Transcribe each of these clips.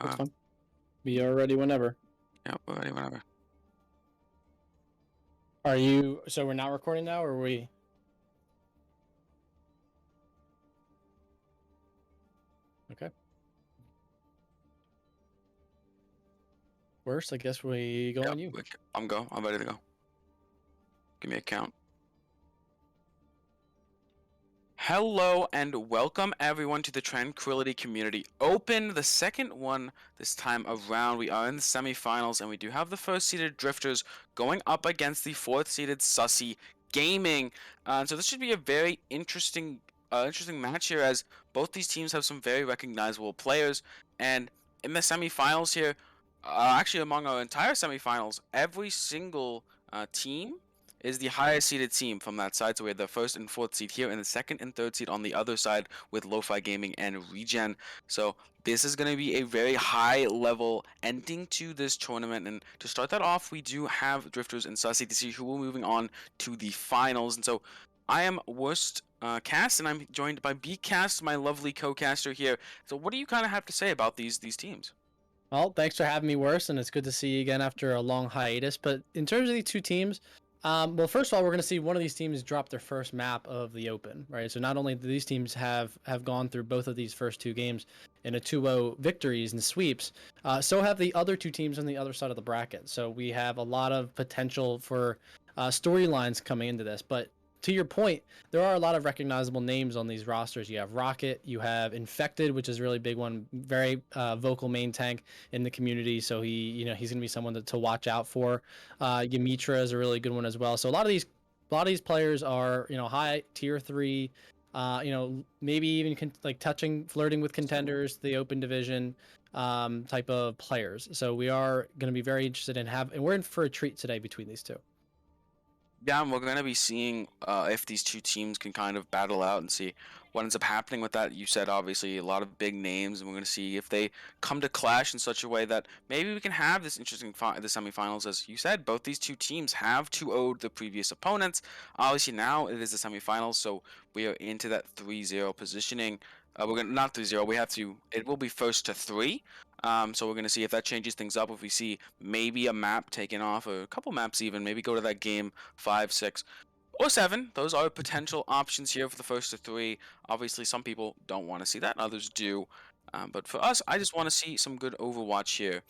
That's Uh, fine. We are ready whenever. yeah, we're ready whenever. Are you? So we're not recording now, or are we? Okay. Worst, I guess we go Yep, on you. I'm ready to go. Give me a count. Hello and welcome everyone to the Tranquility Community Open, the second one this time around. We are in the semifinals and we do have the first seeded Drifters going up against the fourth seeded Sussy Gaming. So this should be a very interesting match here, as both these teams have some very recognizable players. And in the semifinals here, actually among our entire semifinals, every single team is the highest seeded team from that side. So we have the first and fourth seed here, and the second and third seed on the other side with Lo-Fi Gaming and Regen. So this is going to be a very high level ending to this tournament. And to start that off, we do have Drifters and Sussy to see who will moving on to the finals. And so I am worst cast, and I'm joined by B-Cast, my lovely co-caster here. So what do you kind of have to say about these teams? Well, thanks for having me, Worst, and it's good to see you again after a long hiatus. But in terms of these two teams, well, first of all, we're going to see one of these teams drop their first map of the Open, right? So not only do these teams have gone through both of these first two games in a 2-0 victories and sweeps, so have the other two teams on the other side of the bracket. So we have a lot of potential for storylines coming into this. But to your point, there are a lot of recognizable names on these rosters. You have Rocket, you have Infected, which is a really big one, very vocal main tank in the community. So he's gonna be someone to watch out for. Yamitra is a really good one as well. So a lot of these players are high tier 3. Maybe even like flirting with contenders, the open division type of players. So we are going to be very interested and we're in for a treat today between these two. Yeah, and we're going to be seeing if these two teams can kind of battle out and see what ends up happening with that. You said obviously a lot of big names, and we're going to see if they come to clash in such a way that maybe we can have this interesting the semifinals. As you said, both these two teams have 2-0'd the previous opponents. Obviously now it is the semifinals, so we are into that 3-0 positioning. We're gonna not 3-0. We have to. It will be first to 3. So we're gonna see if that changes things up. If we see maybe a map taken off, or a couple maps even, maybe go to that game 5, 6, or 7. Those are potential options here for the first to 3. Obviously, some people don't want to see that, others do. But for us, I just want to see some good Overwatch here,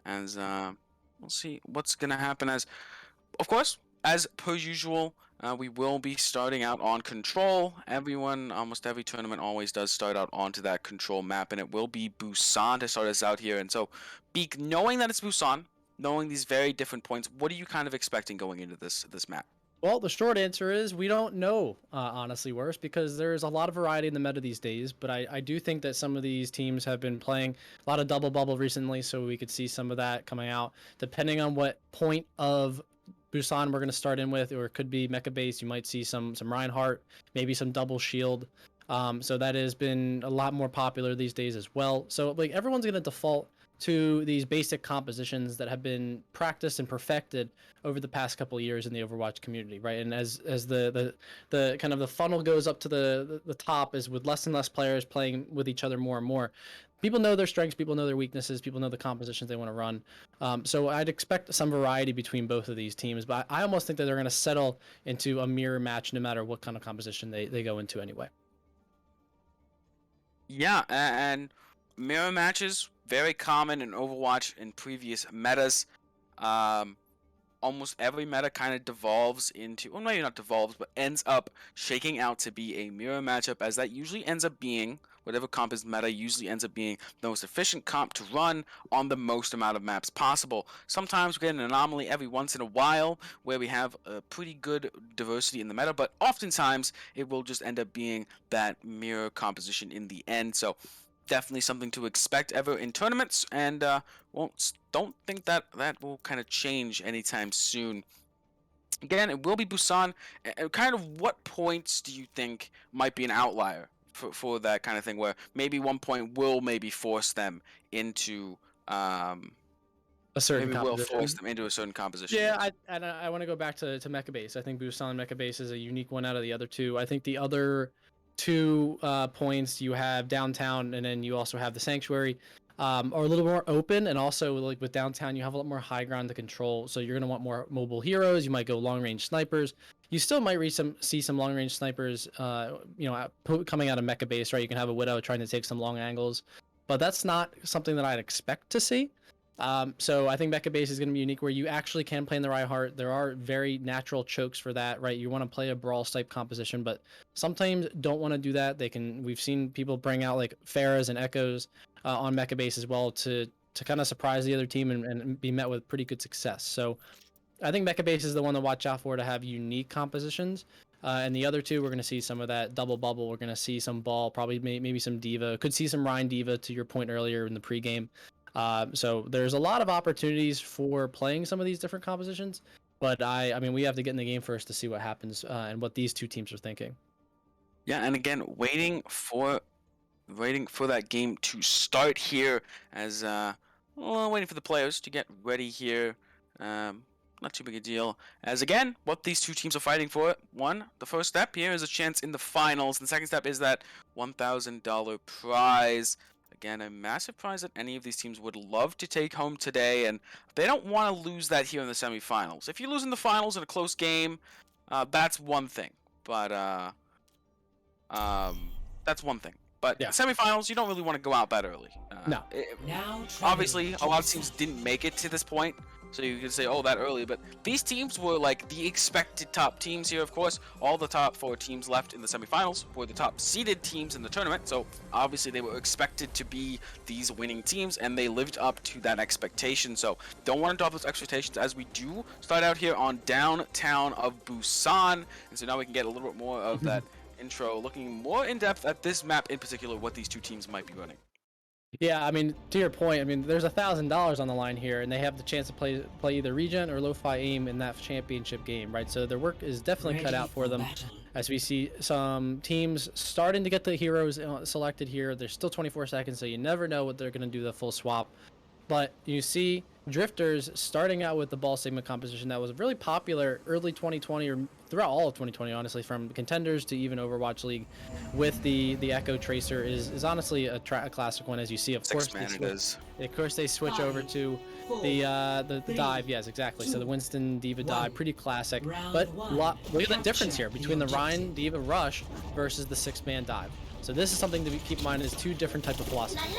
as we'll see what's gonna happen. As of course, as per usual, we will be starting out on control. Everyone, almost every tournament always does start out onto that control map, and it will be Busan to start us out here. And so, knowing that it's Busan, knowing these very different points, what are you kind of expecting going into this map? Well, the short answer is we don't know, honestly, worse, because there's a lot of variety in the meta these days. But I do think that some of these teams have been playing a lot of double bubble recently, so we could see some of that coming out. Depending on what point of Busan we're going to start in with, or it could be mecha based, you might see some Reinhardt, maybe some double shield. So that has been a lot more popular these days as well. So like everyone's going to default to these basic compositions that have been practiced and perfected over the past couple of years in the Overwatch community, right? And as the kind of the funnel goes up to the top, is with less and less players playing with each other more and more. People know their strengths, people know their weaknesses, people know the compositions they want to run. So I'd expect some variety between both of these teams, but I almost think that they're going to settle into a mirror match no matter what kind of composition they go into anyway. Yeah, and mirror matches very common in Overwatch in previous metas. Um, Almost every meta kind of devolves into, well, maybe not devolves, but ends up shaking out to be a mirror matchup, as that usually ends up being, whatever comp is meta, usually ends up being the most efficient comp to run on the most amount of maps possible. Sometimes we get an anomaly every once in a while where we have a pretty good diversity in the meta, but oftentimes it will just end up being that mirror composition in the end. So definitely something to expect ever in tournaments, and don't think that will kind of change anytime soon. Again, it will be Busan. Kind of what points do you think might be an outlier for that kind of thing, where maybe one point will maybe force them into A certain maybe will force composition. them into a certain composition? Yeah, Yes. I want to go back to Mecha Base. I think Busan Mecha Base is a unique one out of the other two. I think the other two points, you have downtown, and then you also have the Sanctuary. or a little more open, and also like with downtown, you have a lot more high ground to control. So you're gonna want more mobile heroes. You might go long range snipers. You still might see some long range snipers, coming out of mecha base, right? You can have a Widow trying to take some long angles, but that's not something that I'd expect to see. So I think mecha base is going to be unique where you actually can play in the Reinhardt. There are very natural chokes for that, right? You want to play a brawl type composition, but sometimes don't want to do that. We've seen people bring out like Pharahs and Echoes on mecha base as well to kind of surprise the other team and be met with pretty good success. So I think mecha base is the one to watch out for to have unique compositions. And the other two, we're going to see some of that double bubble. We're going to see some ball, probably maybe some diva. Could see some Rhine diva to your point earlier in the pregame. So there's a lot of opportunities for playing some of these different compositions, but I mean, we have to get in the game first to see what happens and what these two teams are thinking. Yeah, and again, waiting for that game to start here as waiting for the players to get ready here. Not too big a deal. As again, what these two teams are fighting for. One, the first step here is a chance in the finals. And the second step is that $1,000 prize. Again, a massive prize that any of these teams would love to take home today, and they don't want to lose that here in the semifinals. If you lose in the finals in a close game, that's one thing. But that's one thing. But Yeah. semifinals, you don't really want to go out that early. No. Obviously, a lot of teams didn't make it to this point, so you can say, oh, that early. But these teams were like the expected top teams here, of course. All the top 4 teams left in the semifinals were the top seeded teams in the tournament. So obviously, they were expected to be these winning teams, and they lived up to that expectation. So don't want to drop those expectations as we do start out here on downtown of Busan. And so now we can get a little bit more of that intro, looking more in depth at this map in particular, what these two teams might be running. Yeah, I mean, to your point, I mean, there's $1,000 on the line here, and they have the chance to play either Regen or Lo-Fi Aim in that championship game, right? So their work is definitely cut out for them. As we see some teams starting to get the heroes selected here, there's still 24 seconds, so you never know what they're going to do the full swap. But you see Drifters starting out with the Ball Sigma composition that was really popular early 2020 or throughout all of 2020, honestly, from Contenders to even Overwatch League, with the Echo Tracer is honestly a classic one, as you see. Of course, they switch over to the dive. Yes, exactly. So the Winston Diva dive, pretty classic. But look at the difference here between the Rhine Diva Rush versus the 6-man dive. So this is something to keep in mind, is 2 different types of philosophies.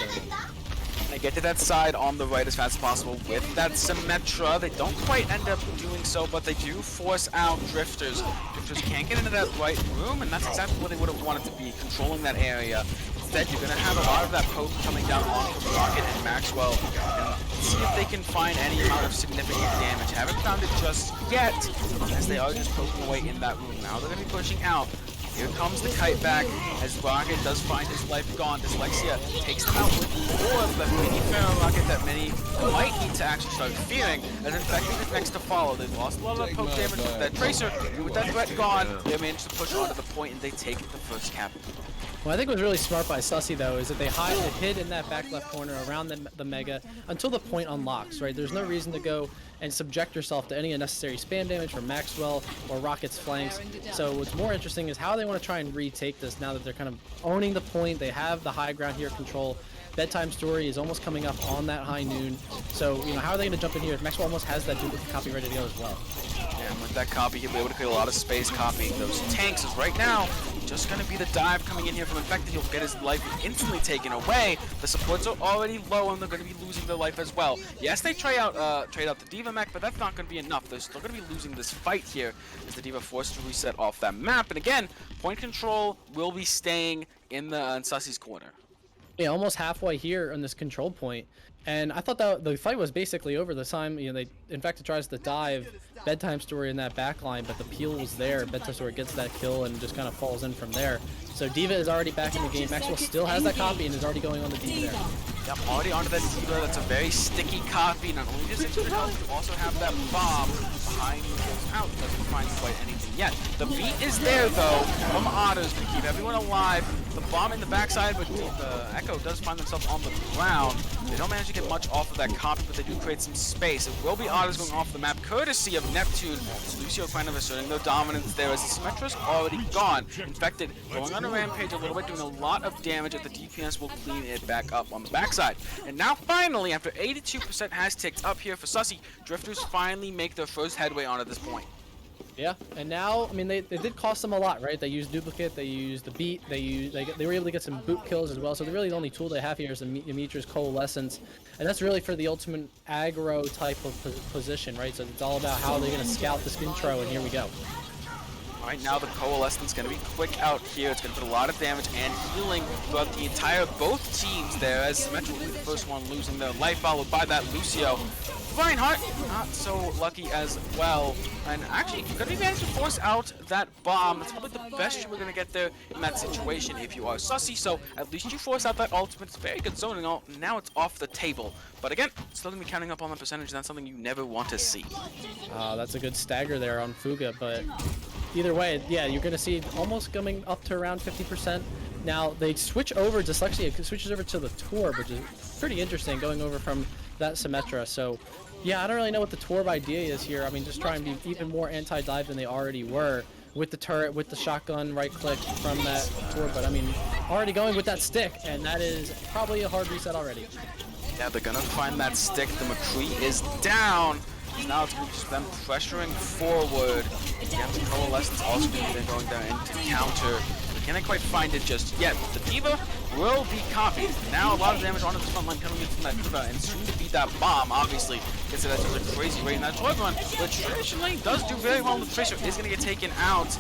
They get to that side on the right as fast as possible with that Symmetra. They don't quite end up doing so, but they do force out Drifters. Drifters can't get into that right room, and that's exactly what they would have wanted to be, controlling that area. Instead, you're going to have a lot of that poke coming down onto Rocket and Maxwell, and see if they can find any amount of significant damage. Haven't found it just yet, as they are just poking away in that room. Now they're going to be pushing out. Here comes the kite back as Rocket does find his life gone. Dyslexia takes them out with more of the mini Pharaoh Rocket that many might need to actually start fearing, as Infected is next to follow. They've lost a lot of that poke damage with that Tracer, and with that threat gone, they managed to push onto the point and they take the first cap. Well, I think what's really smart by Sussy, though, is that they hid in that back left corner around the Mega until the point unlocks, right? There's no reason to go and subject yourself to any unnecessary spam damage from Maxwell or Rocket's flanks. So what's more interesting is how they want to try and retake this now that they're kind of owning the point. They have the high ground here control. Bedtime Story is almost coming up on that high noon. So, how are they going to jump in here? Maxwell almost has that duplicate copy ready to go as well. Yeah, and with that copy, he'll be able to create a lot of space copying those tanks, as right now, just going to be the dive coming in here from Infected. He'll get his life instantly taken away. The supports are already low, and they're going to be losing their life as well. Yes, they trade out the Diva mech, but that's not going to be enough. They're still going to be losing this fight here, as the Diva forced to reset off that map. And again, point control will be staying in Sussy's corner. Yeah, almost halfway here on this control point. And I thought that the fight was basically over the time, Infected tries to dive Bedtime Story in that back line, but the peel was there. Bedtime Story gets that kill and just kind of falls in from there. So Diva is already back in the game. Maxwell still has that copy and is already going on the Diva there. Yep, already onto that Diva. That's a very sticky copy. Not only does it help, but also have that bomb behind who goes out. Doesn't find quite anything yet. The beat is there, though, from Autos to keep everyone alive. The bomb in the backside, but the Echo does find themselves on the ground. They don't manage to get much off of that copy, but they do create some space. It will be Otters going off the map, courtesy of Neptune. Lucio kind of asserting their dominance there as the Symmetra's already gone. Infected going on a rampage a little bit, doing a lot of damage, and the DPS will clean it back up on the backside. And now finally, after 82% has ticked up here for Sussy, Drifters finally make their first headway on at this point. Yeah, and now, I mean, they did cost them a lot, right? They used Duplicate, they used the Beat, they were able to get some boot kills as well. So really the only tool they have here is the Demetrius Coalescence, and that's really for the ultimate aggro type of position, right? So it's all about how they're going to scout this intro, and here we go. Right now, the Coalescence is going to be quick out here. It's going to put a lot of damage and healing throughout the entire both teams there, as Symmetra will be the first one losing their life, followed by that Lucio. Reinhardt, not so lucky as well, and actually going to be managed to force out that bomb. That's probably the best you were going to get there in that situation if you are Sussy, so at least you force out that ultimate. It's very good zoning. Now it's off the table, but again, still going to be counting up on the percentage, and that's something you never want to see. That's a good stagger there on Fuga, but either way, yeah, you're going to see almost coming up to around 50%. Now, they switch over, Dyslexia switches over to the Torb, which is pretty interesting, going over from that Symmetra. So, yeah, I don't really know what the Torb idea is here. I mean, just try and be even more anti-dive than they already were with the turret, with the shotgun right-click from that Torb. But, I mean, already going with that stick, and that is probably a hard reset already. Yeah, they're going to find that stick. The McCree is down. Now it's going to be just them pressuring forward. Yeah, the Coalescence also going to be going down into counter. They can't quite find it just yet. The D.Va will be copied. Now a lot of damage onto the front line coming in from that D.Va, and soon to be that bomb, obviously. Gets it at such a crazy rate. And that Toy Run, which traditionally does do very well in the Tracer, is going to get taken out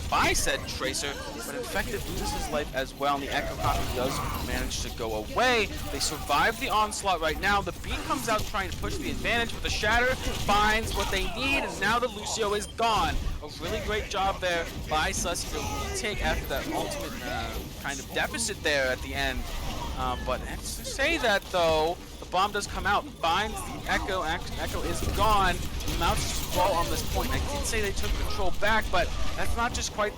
by said Tracer, but Infected loses his life as well, and the Echo Copy does manage to go away. They survive the onslaught right now. The Beat comes out trying to push the advantage, but the Shatter finds what they need, and now the Lucio is gone. A really great job there by Sussy to retake after that ultimate kind of deficit there at the end. But to say that though, the bomb does come out, finds the Echo. Echo is gone. The Mounts just fall on this point. I did say they took control back, but that's not just quite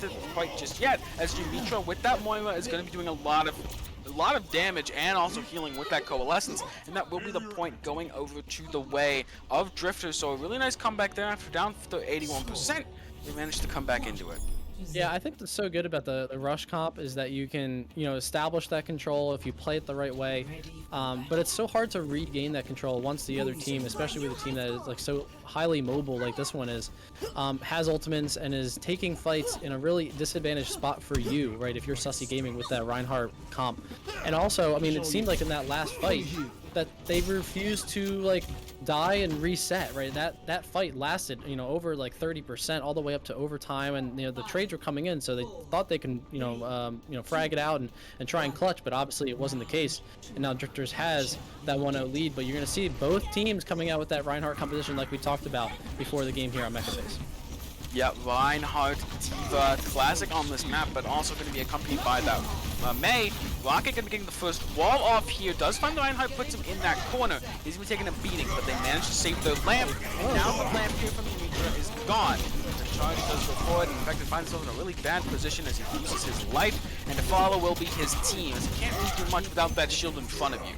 just yet. As Demetra with that Moira is going to be doing a lot of damage and also healing with that Coalescence, and that will be the point going over to the way of Drifters. So a really nice comeback there after down to 81%. They managed to come back into it. Yeah, I think that's so good about the rush comp is that you can, establish that control if you play it the right way. But it's so hard to regain that control once the other team, especially with a team that is like so highly mobile like this one is, has ultimates and is taking fights in a really disadvantaged spot for you, right? If you're Sussy Gaming with that Reinhardt comp. And also, I mean, it seemed like in that last fight that they refused to die and reset, right? That fight lasted, over 30% all the way up to overtime, and the trades were coming in, so they thought they can, frag it out and try and clutch, but obviously it wasn't the case. And now Drifters has that 1-0 lead, but you're gonna see both teams coming out with that Reinhardt composition like we talked about before the game here on Mechabase. Yeah, Reinhardt, D.Va, classic on this map, but also going to be accompanied by that May. Rocket going to be getting the first wall off here. Does find the Reinhardt, puts him in that corner. He's going to be taking a beating, but they managed to save their lamp. And now the lamp here from Demetra is gone. The charge does go forward. In fact, he finds himself in a really bad position as he loses his life. And to follow will be his team, as he can't really do much without that shield in front of you.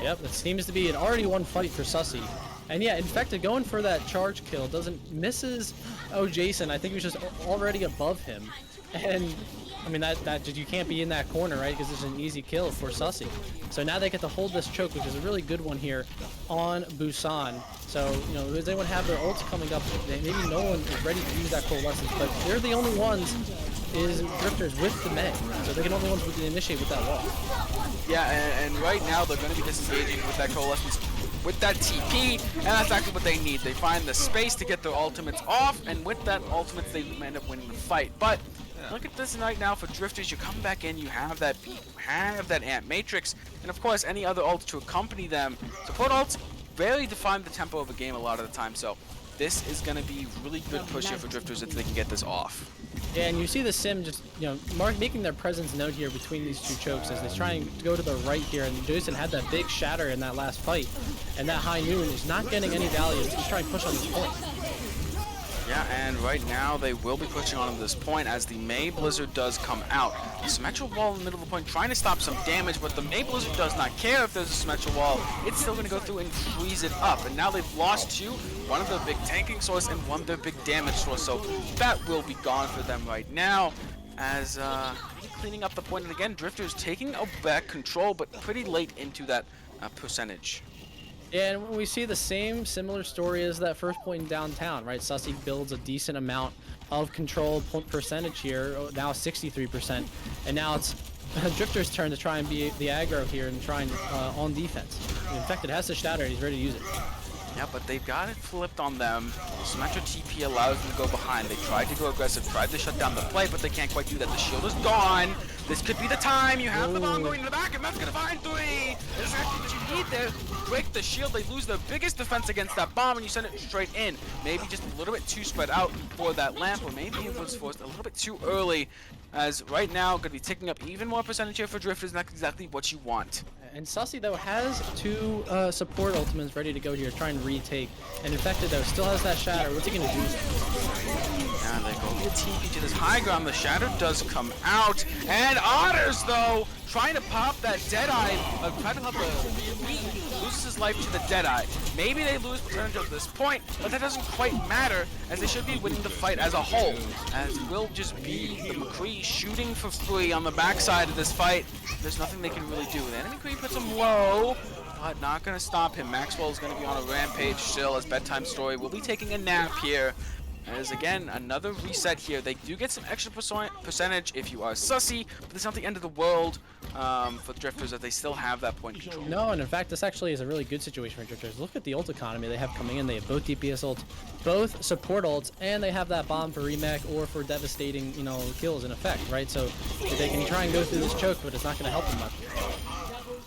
Yep, it seems to be an already won fight for Sussy. And yeah, Infected going for that charge kill misses Jason. I think he was just already above him. And I mean, that you can't be in that corner, right? Because it's an easy kill for Sussy. So now they get to hold this choke, which is a really good one here on Busan. So, does anyone have their ults coming up? Maybe no one is ready to use that Coalescence, but they're the only ones is Drifters with the Meg. So they're the only ones who can initiate with that wall. Yeah, and right now they're going to be disengaging with that Coalescence with that TP, and that's actually what they need. They find the space to get their ultimates off, and with that ultimates, they end up winning the fight. But look at this right now for Drifters. You come back in, you have that beat, you have that Ant Matrix, and of course, any other ults to accompany them. Support ults very define the tempo of a game a lot of the time, so this is going to be really good push here for Drifters if they can get this off. Yeah, and you see the Sim just, making their presence known here between these two chokes as they try and go to the right here. And Jason had that big shatter in that last fight, and that High Noon is not getting any value. He's just trying to push on this point. Yeah, and right now they will be pushing on at this point as the May Blizzard does come out. The Symmetra Wall in the middle of the point trying to stop some damage, but the May Blizzard does not care if there's a Symmetra Wall. It's still going to go through and freeze it up. And now they've lost two, one of their big tanking source and one of their big damage source. So that will be gone for them right now as cleaning up the point. And again, Drifters taking back control, but pretty late into that percentage. Yeah, and we see the similar story as that first point in downtown, right? Sussy builds a decent amount of control point percentage here, now 63%, and now it's Drifter's turn to try and be the aggro here and try and on defense. Infected has the shatter and he's ready to use it. Yeah, but they've got it flipped on them. Symmetra TP allows them to go behind. They tried to go aggressive, tried to shut down the play, but they can't quite do that. The shield is gone. This could be the time. You have the bomb going to the back, and that's going to find three. This is actually what you need there. Break the shield. They lose their biggest defense against that bomb, and you send it straight in. Maybe just a little bit too spread out for that lamp, or maybe it was forced a little bit too early, as right now going to be ticking up even more percentage here for Drifters, and that's exactly what you want. And Sussy, though, has two support ultimates ready to go here, trying to retake. And Infected, though, still has that shatter. What's he going to do? And they go via TP to this high ground. The shatter does come out. And Otters, though, trying to pop that Deadeye. Trying to pop the beat. Loses his life to the Deadeye. Maybe they lose percentage at this point, but that doesn't quite matter, as they should be winning the fight as a whole. As it will just be the McCree shooting for free on the backside of this fight. There's nothing they can really do. The enemy McCree puts him low, but not going to stop him. Maxwell is going to be on a rampage still, as Bedtime Story will be taking a nap here. As again, another reset here. They do get some extra percentage if you are Sussy, but it's not the end of the world for Drifters, that they still have that point control. No, and in fact, this actually is a really good situation for Drifters. Look at the ult economy they have coming in. They have both DPS ults, both support ults, and they have that bomb for remake or for devastating, kills in effect, right? So they can try and go through this choke, but it's not going to help them much.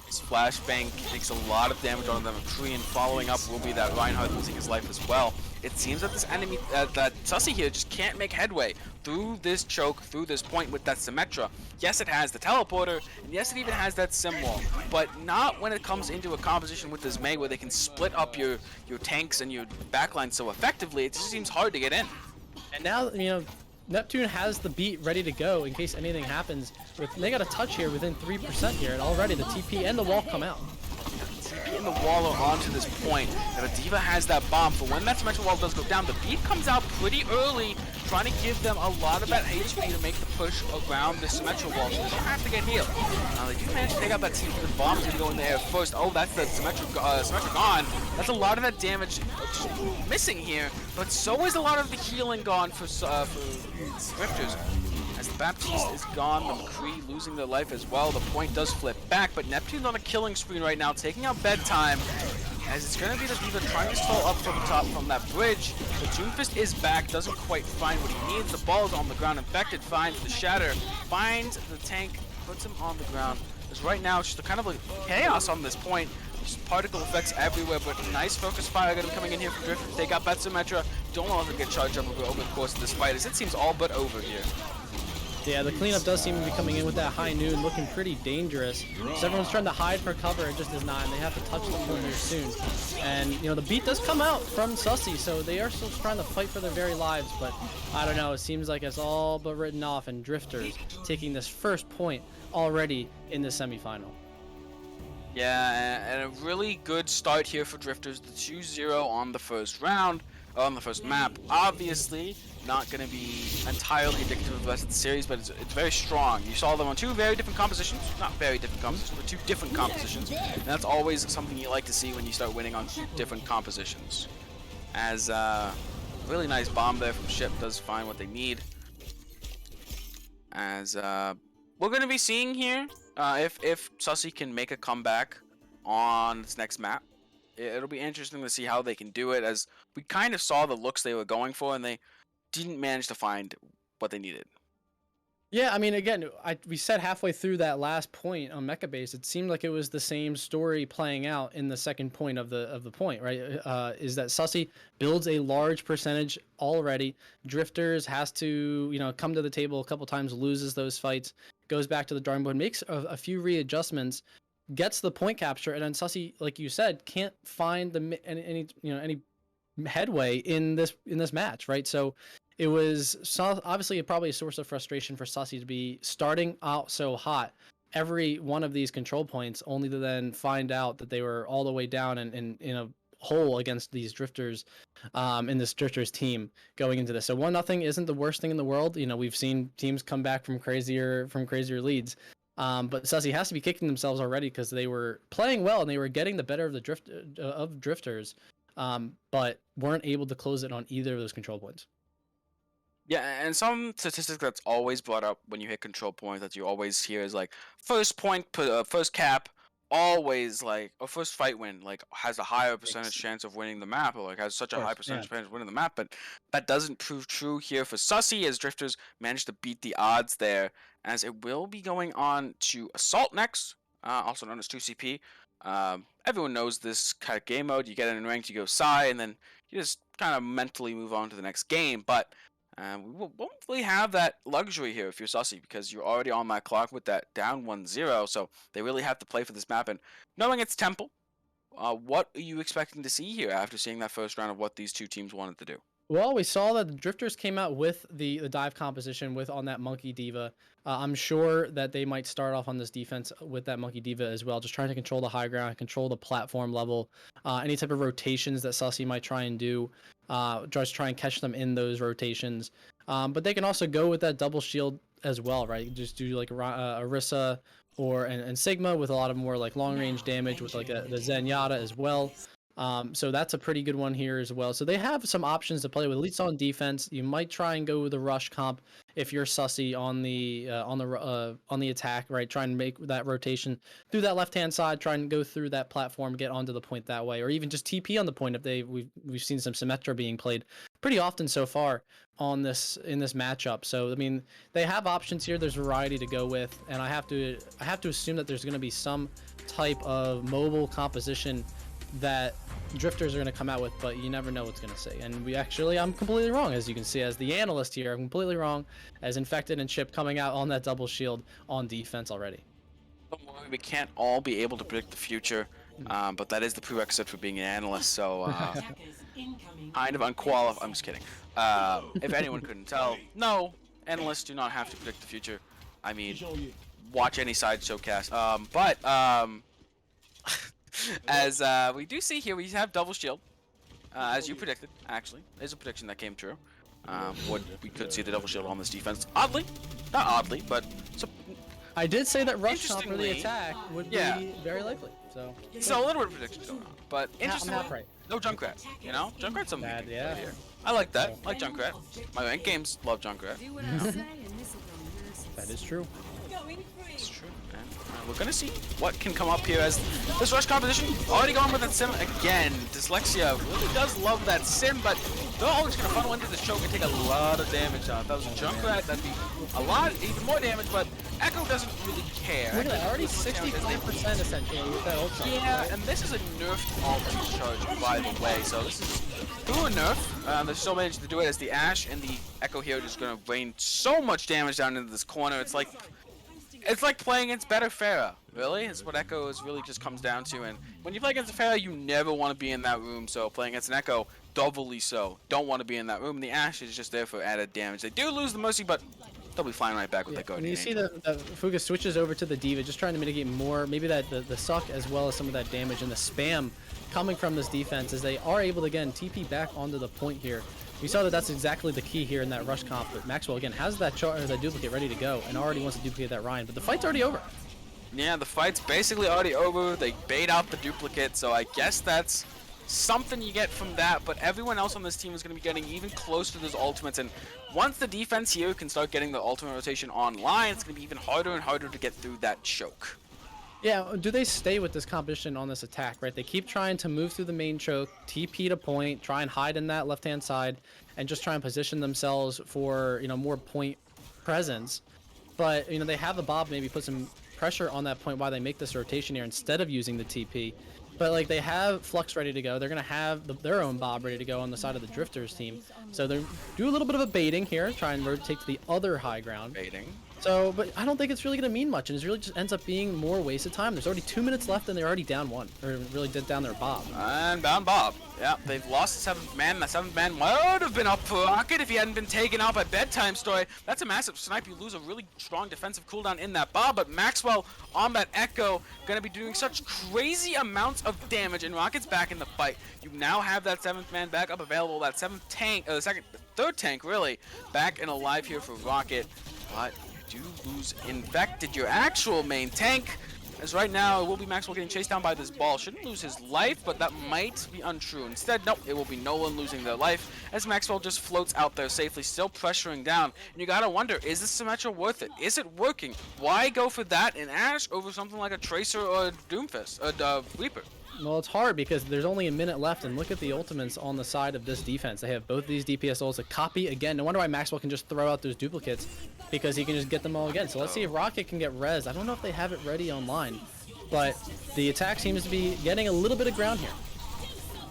This flashbang takes a lot of damage on them. McCree, and following up will be that Reinhardt losing his life as well. It seems that this enemy, that Sussy here, just can't make headway through this choke, through this point with that Symmetra. Yes, it has the teleporter, and yes, it even has that sim wall, but not when it comes into a composition with this Mei where they can split up your tanks and your backline so effectively. It just seems hard to get in. And now, Neptune has the beat ready to go in case anything happens. They got a touch here within 3% here, and already the TP and the wall come out. TP and the wall are onto this point. And the D.Va has that bomb, for when that Symmetra wall does go down, the beat comes out pretty early, trying to give them a lot of that HP to make the push around the Symmetra wall, so they don't have to get healed. Now they do manage to take out that TP, the bomb's gonna go in the air first. Oh, that's the Symmetra gone. That's a lot of that damage missing here, but so is a lot of the healing gone for Drifters. As the Baptiste is gone, the McCree losing their life as well. The point does flip back, but Neptune's on a killing spree right now, taking out Bedtime. As it's going to be the D.Va trying to stall up from the top from that bridge. The Doomfist is back, doesn't quite find what he needs. The ball is on the ground. Infected finds the shatter, finds the tank, puts him on the ground. Because right now it's just a kind of like chaos on this point. Just particle effects everywhere, but nice focus fire coming in here from Drifters to take out that Symmetra. Don't want them to get charged up over the course of this fight, as it seems all but over here. Yeah, the cleanup does seem to be coming in with that high noon, looking pretty dangerous. So everyone's trying to hide for cover, it just is not, and they have to touch the point here soon. And, the beat does come out from Sussy, so they are still trying to fight for their very lives, but I don't know, it seems like it's all but written off, and Drifters taking this first point already in the semifinal. Yeah, and a really good start here for Drifters, the 2-0 on the first round, on the first map. Obviously, not going to be entirely indicative of the rest of the series, but it's very strong. You saw them on two very different compositions, not very different compositions, but two different compositions, and that's always something you like to see when you start winning on different compositions. As really nice bomb there from Ship does find what they need. As we're going to be seeing here, if Sussy can make a comeback on this next map, it'll be interesting to see how they can do it, as we kind of saw the looks they were going for, and they didn't manage to find what they needed. Yeah, I mean, again, we said halfway through that last point on Mecha Base, it seemed like it was the same story playing out in the second point of the point, right? Is that Sussy builds a large percentage already. Drifters has to, come to the table a couple times, loses those fights, goes back to the drawing board, makes a few readjustments, gets the point capture, and then Sussy, like you said, can't find any headway in this match, right? So it was obviously probably a source of frustration for Sussy to be starting out so hot every one of these control points, only to then find out that they were all the way down and in a hole against these drifters, in this drifters team going into this. So 1-0 isn't the worst thing in the world. You know, we've seen teams come back from crazier leads. But Sussy has to be kicking themselves already because they were playing well and they were getting the better of the drifters, but weren't able to close it on either of those control points. Yeah, and some statistic that's always brought up when you hit control points that you always hear is like first point, first cap, always like, or first fight win, like has a higher percentage chance of winning the map, or like has such a high percentage chance of winning the map. But that doesn't prove true here for Sussy, as drifters managed to beat the odds there, as it will be going on to Assault next, also known as 2CP. Everyone knows this kind of game mode. You get in ranked, you go Psy, and then you just kind of mentally move on to the next game. But we won't really have that luxury here if you're Sussy, because you're already on my clock with that down 1-0, so they really have to play for this map. And knowing it's Temple, what are you expecting to see here after seeing that first round of what these two teams wanted to do? Well, we saw that the drifters came out with the dive composition with on that Monkey Diva. I'm sure that they might start off on this defense with that Monkey Diva as well, just trying to control the high ground, control the platform level, any type of rotations that Sussy might try and do, just try and catch them in those rotations. But they can also go with that double shield as well, right? Just do like Orisa and Sigma with a lot of more like long range damage with like the Zenyatta as well. So that's a pretty good one here as well. So they have some options to play with, at least on defense. You might try and go with the rush comp if you're Sussy on the attack, right? Try and make that rotation through that left hand side, try and go through that platform, get onto the point that way, or even just TP on the point if we've seen some Symmetra being played pretty often so far in this matchup. So I mean, they have options here. There's variety to go with, and I have to assume that there's going to be some type of mobile composition that drifters are going to come out with, but you never know what's going to say. And I'm completely wrong, as you can see, as the analyst here. I'm completely wrong, as Infected and Chip coming out on that double shield on defense already. We can't all be able to predict the future, but that is the prerequisite for being an analyst. So kind of unqualified. I'm just kidding. If anyone couldn't tell, no, analysts do not have to predict the future. I mean, watch any sideshow cast. As we do see here, we have double shield, as you predicted. Actually, there's a prediction that came true. We could see the double shield on this defense. Oddly, not oddly, but I did say that rush comp for the attack would be very likely. So a little bit of prediction going on, but interestingly, right. No Junkrat. You know, Junkrat's something. Yeah. Right here. I like that. I like Junkrat. My ranked games love Junkrat. That is true. It's true. And, we're gonna see what can come up here as this rush composition. Already going with that sim again. Dyslexia really does love that sim, but they're always gonna funnel into this choke and take a lot of damage out. If that was a Junkrat, that'd be a lot, even more damage, but Echo doesn't really care. Look at that, already 65% essentially with that ult charge. Yeah, and this is a nerfed ult charge, by the way, so this is through a nerf. They still managed to do it as the Ashe and the Echo here are just gonna rain so much damage down into this corner. It's like playing against better Pharah, really. It's what Echo really just comes down to. And when you play against a Pharah, you never want to be in that room. So playing against an Echo, doubly so. Don't want to be in that room. And the Ashe is just there for added damage. They do lose the Mercy, but they'll be flying right back with that Guardian. You see the Fuga switches over to the D.Va, just trying to mitigate more, maybe that the suck as well as some of that damage and the spam coming from this defense, as they are able to again TP back onto the point here. We saw that that's exactly the key here in that rush comp, but Maxwell again has that duplicate ready to go and already wants to duplicate that Ryan, but the fight's already over. Yeah, the fight's basically already over. They bait out the duplicate, so I guess that's something you get from that, but everyone else on this team is going to be getting even closer to those ultimates, and once the defense here can start getting the ultimate rotation online, it's going to be even harder and harder to get through that choke. Yeah, do they stay with this composition on this attack, right? They keep trying to move through the main choke, TP to point, try and hide in that left-hand side, and just try and position themselves for, more point presence. But, they have the Bob maybe put some pressure on that point while they make this rotation here instead of using the TP. But, like, they have Flux ready to go. They're going to have their own Bob ready to go on the side of the Drifters team. So they do a little bit of a baiting here, try and rotate to the other high ground. Baiting. So, but I don't think it's really going to mean much, and it really just ends up being more wasted time. There's already 2 minutes left, and they're already down one, or really did down their Bob. And bound Bob. Yeah, they've lost the seventh man. The seventh man would have been up for Rocket if he hadn't been taken out by Bedtime Story. That's a massive snipe. You lose a really strong defensive cooldown in that Bob, but Maxwell on that Echo going to be doing such crazy amounts of damage, and Rocket's back in the fight. You now have that seventh man back up available. That seventh tank, third tank really, back and alive here for Rocket. But you do lose Infected, your actual main tank. As right now, it will be Maxwell getting chased down by this ball. Shouldn't lose his life, but that might be untrue. Instead, nope, it will be Nolan losing their life as Maxwell just floats out there safely, still pressuring down. And you gotta wonder, is this Symmetra worth it? Is it working? Why go for that in Ashe over something like a Tracer or a Doomfist, a Reaper? Well, it's hard because there's only a minute left, and look at the ultimates on the side of this defense. They have both these DPS ults to copy again. No wonder why Maxwell can just throw out those duplicates, because he can just get them all again. So let's see if Rocket can get res. I don't know if they have it ready online, but the attack seems to be getting a little bit of ground here.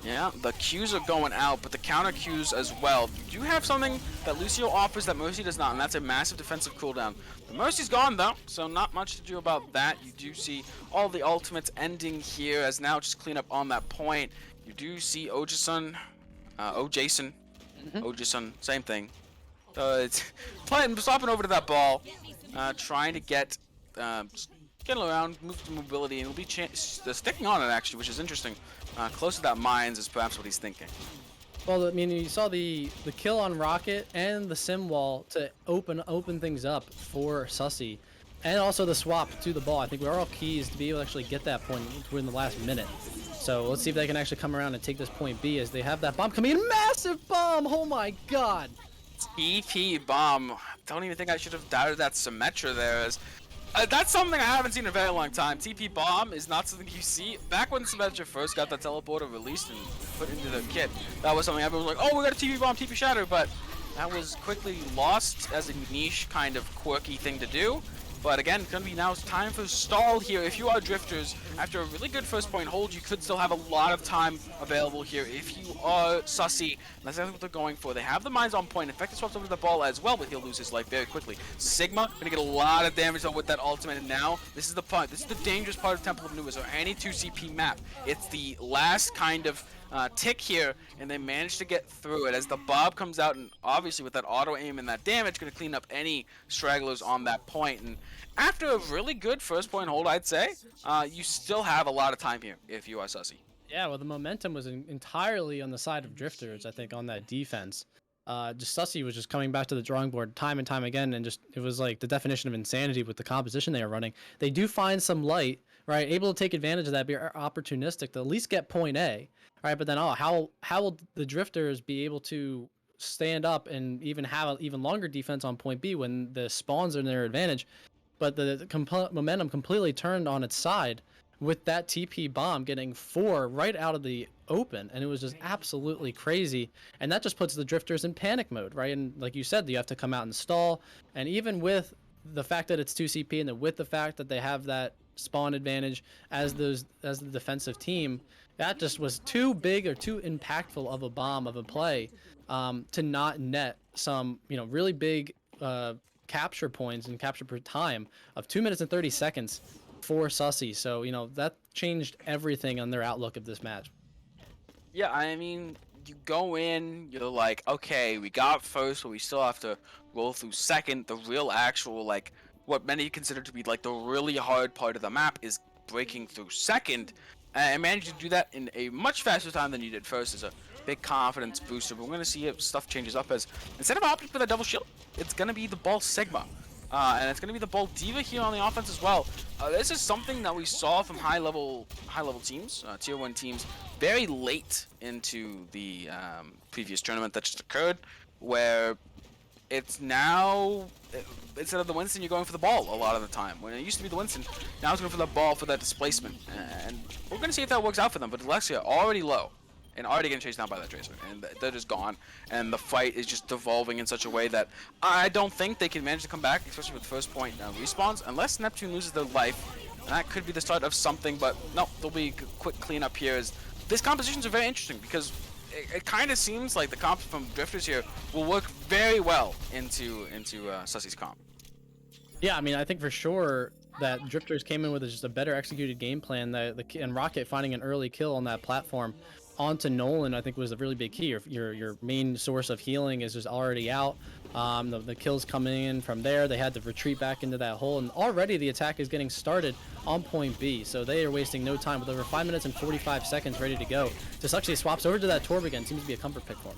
Yeah, the Qs are going out, but the counter Qs as well. You do have something that Lucio offers that Mercy does not, and that's a massive defensive cooldown. The Mercy's gone though, so not much to do about that. You do see all the ultimates ending here as now just clean up on that point. You do see Ojason, Ojason, same thing. It's stopping over to that ball, trying to get around, move to mobility, and he'll be sticking on it actually, which is interesting. Close to that mines is perhaps what he's thinking. Well, I mean, you saw the kill on Rocket and the sim wall to open things up for Sussy, and also the swap to the ball. I think we're all keys to be able to actually get that point within the last minute. So let's see if they can actually come around and take this point B as they have that bomb coming in. Massive bomb! Oh my god! TP bomb. Don't even think I should have doubted that Symmetra there. As that's something I haven't seen in a very long time. TP bomb is not something you see. Back when Symmetra first got that teleporter released and put into the kit, that was something everyone was like, oh, we got a TP bomb, TP shatter, but that was quickly lost as a niche kind of quirky thing to do. But again, it's gonna be now time for stall here. If you are drifters, after a really good first point hold, you could still have a lot of time available here. If you are Sussy, that's exactly what they're going for. They have the mines on point. Infected swaps over to the ball as well, but he'll lose his life very quickly. Sigma gonna get a lot of damage with that ultimate, and now this is the part. This is the dangerous part of Temple of Anubis or any 2CP map. It's the last kind of tick here, and they managed to get through it as the Bob comes out, and obviously with that auto aim and that damage, gonna clean up any stragglers on that point. And after a really good first point hold, I'd say, you still have a lot of time here if you are Sussy. Yeah, well, the momentum was entirely on the side of drifters, I think, on that defense. Just Sussy was just coming back to the drawing board time and time again, and just it was like the definition of insanity with the composition they are running. They do find some light, right? Able to take advantage of that, be opportunistic to at least get point A, right? But then, how will the drifters be able to stand up and even have an even longer defense on point B when the spawns are in their advantage? But the momentum completely turned on its side with that TP bomb getting 4 right out of the open, and it was just absolutely crazy. And that just puts the drifters in panic mode, right? And like you said, you have to come out and stall. And even with the fact that it's 2CP, and then with the fact that they have that spawn advantage as the defensive team, that just was too big or too impactful of a bomb of a play to not net some really big capture points and capture per time of 2 minutes and 30 seconds for Sussy. So that changed everything on their outlook of this match. Yeah, I mean, you go in, you're like, okay, we got first, but we still have to roll through second. The real actual, like, what many consider to be like the really hard part of the map is breaking through second, and managed to do that in a much faster time than you did first. Is a big confidence booster. But we're gonna see if stuff changes up as instead of opting for the double shield, it's gonna be the ball Sigma. And it's going to be the ball Diva here on the offense as well. This is something that we saw from high level teams, tier 1 teams, very late into the previous tournament that just occurred, where it's now, instead of the Winston, you're going for the ball a lot of the time. When it used to be the Winston, now it's going for the ball for that displacement. And we're going to see if that works out for them, but Alexia already low. And already getting chased down by that Tracer, and they're just gone. And the fight is just devolving in such a way that I don't think they can manage to come back, especially with first point respawns, unless Neptune loses their life. And that could be the start of something, but no, there'll be a quick cleanup here. As these compositions are very interesting because it kind of seems like the comps from Drifters here will work very well into Sussy's comp. Yeah, I mean, I think for sure that Drifters came in with just a better executed game plan. And Rocket finding an early kill on that platform onto Nolan, I think, was a really big key. Your main source of healing is just already out. The kills coming in from there. They had to retreat back into that hole, and already the attack is getting started on point B. So they are wasting no time with over 5 minutes and 45 seconds ready to go. Just actually swaps over to that Torb again. Seems to be a comfort pick for him.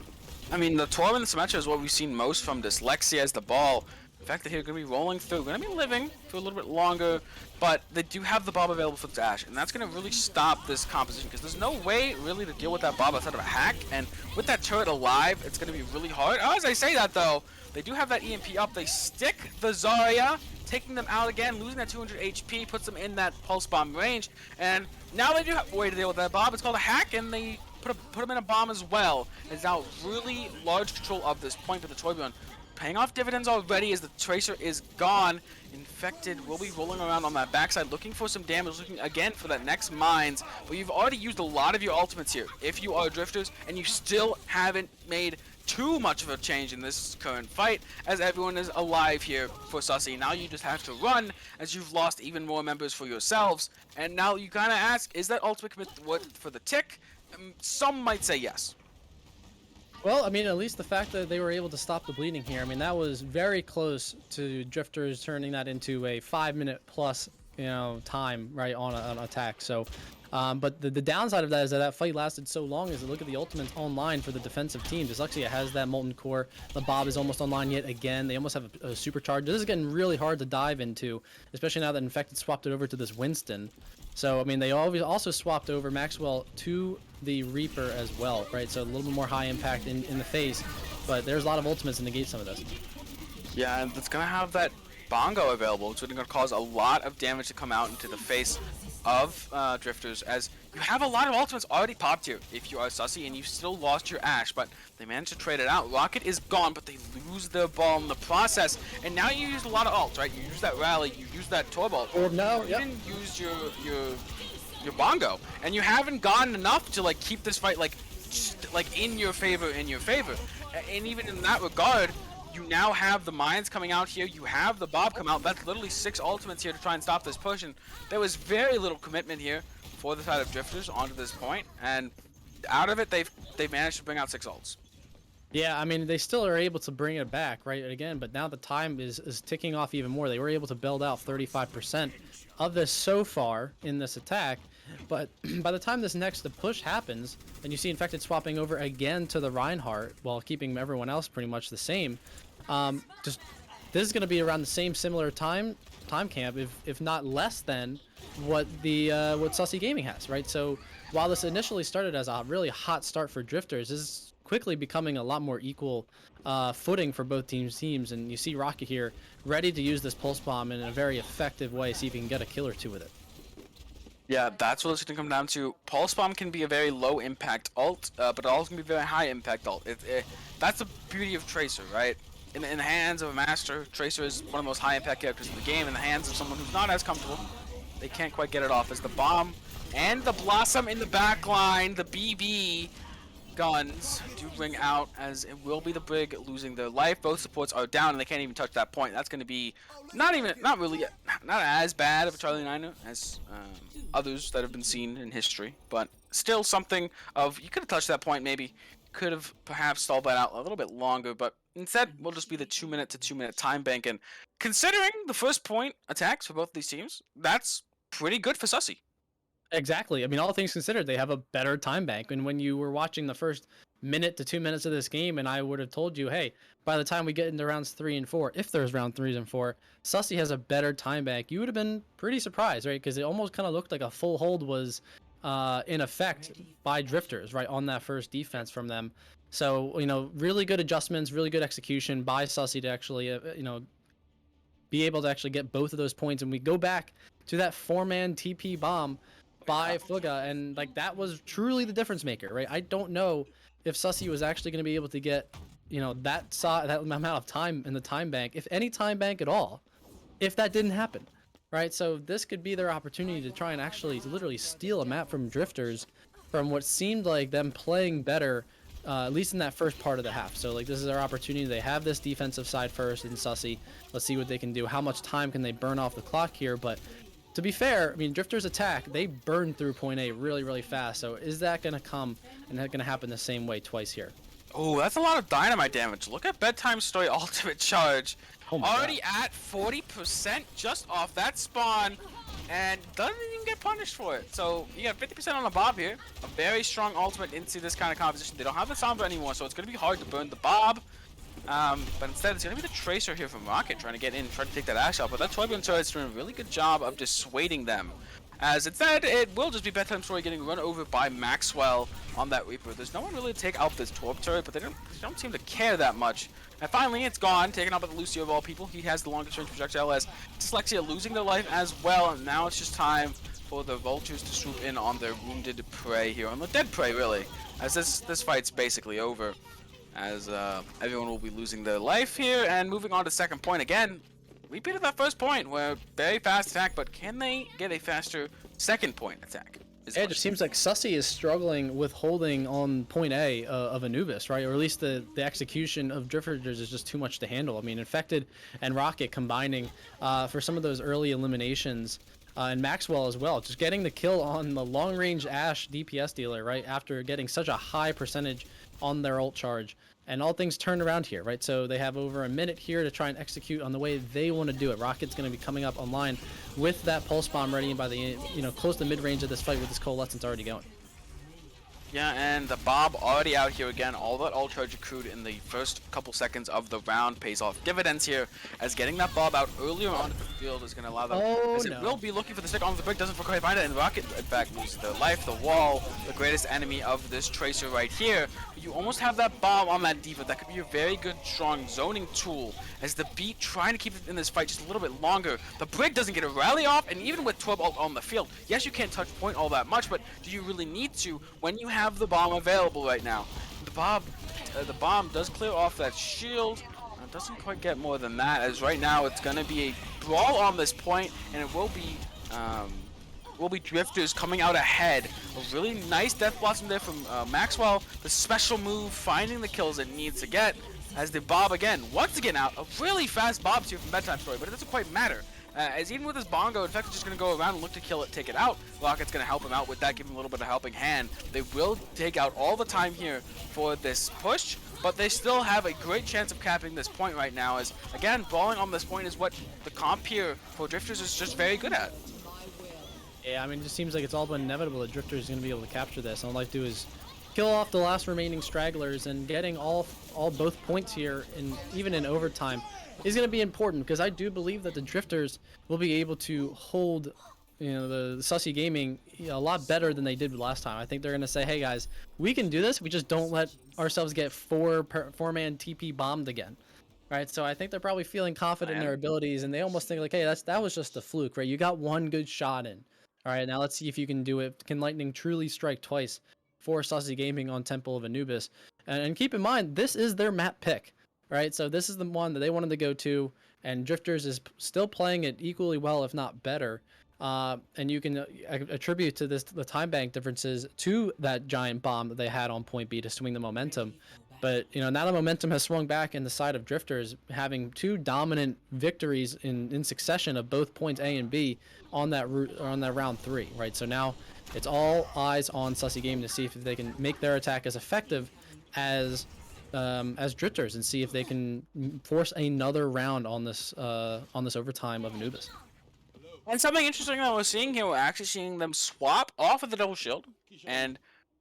I mean, the Torb and the Symmetra is what we've seen most from Dyslexia as the ball. The fact that they're going to be rolling through, going to be living for a little bit longer, but they do have the Bob available for the dash, and that's going to really stop this composition, because there's no way really to deal with that Bob outside of a hack, and with that turret alive, it's going to be really hard. Oh, as I say that, though, they do have that EMP up. They stick the Zarya, taking them out again, losing that 200 HP, puts them in that Pulse Bomb range, and now they do have a way to deal with that Bob. It's called a hack, and they put him in a bomb as well. It's now really large control of this point for the Torbjorn. Paying off dividends already as the Tracer is gone. Infected will be rolling around on that backside looking for some damage, looking again for that next mines. But you've already used a lot of your ultimates here if you are Drifters, and you still haven't made too much of a change in this current fight, as everyone is alive here for Sussy. Now you just have to run, as you've lost even more members for yourselves. And now you kind of ask, is that ultimate commit for the tick? Some might say yes. Well, I mean, at least the fact that they were able to stop the bleeding here, I mean, that was very close to Drifters turning that into a 5-minute plus, time, right, on an attack. So, but the downside of that is that fight lasted so long is look at the ultimates online for the defensive team. Dyslexia has that Molten Core. The Bob is almost online yet again. They almost have a supercharge. This is getting really hard to dive into, especially now that Infected swapped it over to this Winston. So, I mean, they also swapped over Maxwell to the Reaper as well, right? So a little bit more high impact in the face, but there's a lot of ultimates to negate some of this. Yeah, and it's going to have that Bongo available, which is going to cause a lot of damage to come out into the face of Drifters, as you have a lot of ultimates already popped here if you are Sussy, and you've still lost your Ashe, but they managed to trade it out. Rocket is gone, but they lose their ball in the process, and now you use a lot of ults, right? You use that Rally, you use that Torb ult. Or no, you didn't use your Bongo, and you haven't gotten enough to like keep this fight like in your favor, and even in that regard, you now have the mines coming out here, you have the Bob come out. That's literally 6 ultimates here to try and stop this push, and there was very little commitment here for the side of Drifters onto this point, and out of it they've managed to bring out 6 ults. Yeah, I mean, they still are able to bring it back, right, again, but now the time is ticking off even more. They were able to build out 35% of this so far in this attack, but by the time this next push happens, and you see Infected swapping over again to the Reinhardt while keeping everyone else pretty much the same, this is going to be around the same similar time camp, if not less than what Sussy Gaming has, right? So while this initially started as a really hot start for Drifters, this is quickly becoming a lot more equal footing for both teams, and you see Rocket here ready to use this Pulse Bomb in a very effective way, see if he can get a kill or two with it. Yeah, that's what it's going to come down to. Pulse Bomb can be a very low impact ult, but it also can be a very high impact ult. That's the beauty of Tracer, right? In the hands of a master, Tracer is one of the most high impact characters in the game. In the hands of someone who's not as comfortable, they can't quite get it off, as the bomb and the Blossom in the back line, the BB guns do bring out, as it will be the Brig losing their life. Both supports are down and they can't even touch that point. That's going to be not as bad of a Charlie Niner as others that have been seen in history, but still something of, you could have touched that point, maybe could have perhaps stalled that out a little bit longer, but instead we'll just be the 2-minute to 2-minute time bank. And considering the first point attacks for both of these teams, that's pretty good for Sussy. Exactly. I mean, all things considered, they have a better time bank. And when you were watching the first minute to 2 minutes of this game, and I would have told you, hey, by the time we get into rounds 3 and 4, if there's round 3 and 4, Sussy has a better time bank, you would have been pretty surprised, right? Because it almost kind of looked like a full hold was in effect by Drifters, right, on that first defense from them. So, really good adjustments, really good execution by Sussy to actually, be able to actually get both of those points. And we go back to that 4-man TP bomb by Fuga, and that was truly the difference maker, right? I don't know if Sussy was actually going to be able to get, that amount of time in the time bank, if any time bank at all, if that didn't happen, right? So this could be their opportunity to try and actually literally steal a map from Drifters, from what seemed like them playing better at least in that first part of the half. So like this is their opportunity. They have this defensive side first in Sussy. Let's see what they can do. How much time can they burn off the clock here? But to be fair, I mean, Drifters attack, they burn through point A really, really fast. So is that going to come and that going to happen the same way twice here? Oh, that's a lot of dynamite damage. Look at Bedtime Story ultimate charge. Oh my Already God. at 40% just off that spawn, and doesn't even get punished for it. So you got 50% on the Bob here. A very strong ultimate into this kind of composition. They don't have the Sombra anymore, so it's going to be hard to burn the Bob. But instead, it's going to be the Tracer here from Rocket trying to get in, trying to take that Ash out. But that Torbjorn turret's doing a really good job of dissuading them. As instead, it will just be Bedtime Story getting run over by Maxwell on that Reaper. There's no one really to take out this Torb turret, but they don't seem to care that much. And finally, it's gone, taken out by the Lucio of all people. He has the longest range projectile as Dyslexia losing their life as well. And now it's just time for the Vultures to swoop in on their wounded prey here, on the dead prey, really. As this fight's basically over. As everyone will be losing their life here, and moving on to second point again. Repeat of that first point, where very fast attack, but can they get a faster second point attack? Yeah, it just seems like Sussy is struggling with holding on point A of Anubis, right? Or at least the execution of Drifters is just too much to handle. I mean, Infected and Rocket combining for some of those early eliminations, and Maxwell as well, just getting the kill on the long-range Ashe DPS dealer, right? After getting such a high percentage on their ult charge. And all things turned around here, right? So they have over a minute here to try and execute on the way they want to do it. Rocket's going to be coming up online with that pulse bomb ready, and by the close to mid-range of this fight with this coalescence already going. Yeah, and the Bob already out here again. All that ult charge accrued in the first couple seconds of the round pays off dividends here, as getting that Bob out earlier on the field is going to allow them, as it will be looking for the stick on the brick, doesn't quite find it, and Rocket in fact loses their life. The wall, the greatest enemy of this Tracer right here. You almost have that Bob on that Diva. That could be a very good, strong zoning tool, as the Beat trying to keep it in this fight just a little bit longer. The brick doesn't get a rally off, and even with 12 ult on the field, yes, you can't touch point all that much, but do you really need to when you have the bomb available right now? The bomb does clear off that shield. Doesn't quite get more than that, as right now it's going to be a brawl on this point, and it will be Drifters coming out ahead. A really nice Death Blossom there from Maxwell. The special move, finding the kills it needs to get, as the Bob again, once again out. A really fast Bob here from Bedtime Story, but it doesn't quite matter. As even with his bongo, in fact, it's just going to go around and look to kill it, take it out. Rocket's going to help him out with that, give him a little bit of helping hand. They will take out all the time here for this push, but they still have a great chance of capping this point right now, as, again, brawling on this point is what the comp here for Drifters is just very good at. Yeah, I mean, it just seems like it's all but inevitable that Drifters is going to be able to capture this. And all I have to do is kill off the last remaining stragglers, and getting both points here, even in overtime, is going to be important, because I do believe that the Drifters will be able to hold, the Sussy Gaming a lot better than they did last time. I think they're going to say, hey guys, we can do this. We just don't let ourselves get four-man TP bombed again. Right, so I think they're probably feeling confident in their abilities, and they almost think like, hey, that was just a fluke, right? You got one good shot in. All right, now let's see if you can do it. Can Lightning truly strike twice for Sussy Gaming on Temple of Anubis? And keep in mind, this is their map pick, right? So this is the one that they wanted to go to, and Drifters is still playing it equally well, if not better. And you can attribute to the time bank differences to that giant bomb that they had on point B to swing the momentum. But now the momentum has swung back in the side of Drifters, having two dominant victories in succession of both points A and B on that round 3, right? So now it's all eyes on Sussy Gaming to see if they can make their attack as effective as Drifters, and see if they can force another round on this overtime of Anubis. And something interesting that we're seeing here, we're actually seeing them swap off of the double shield and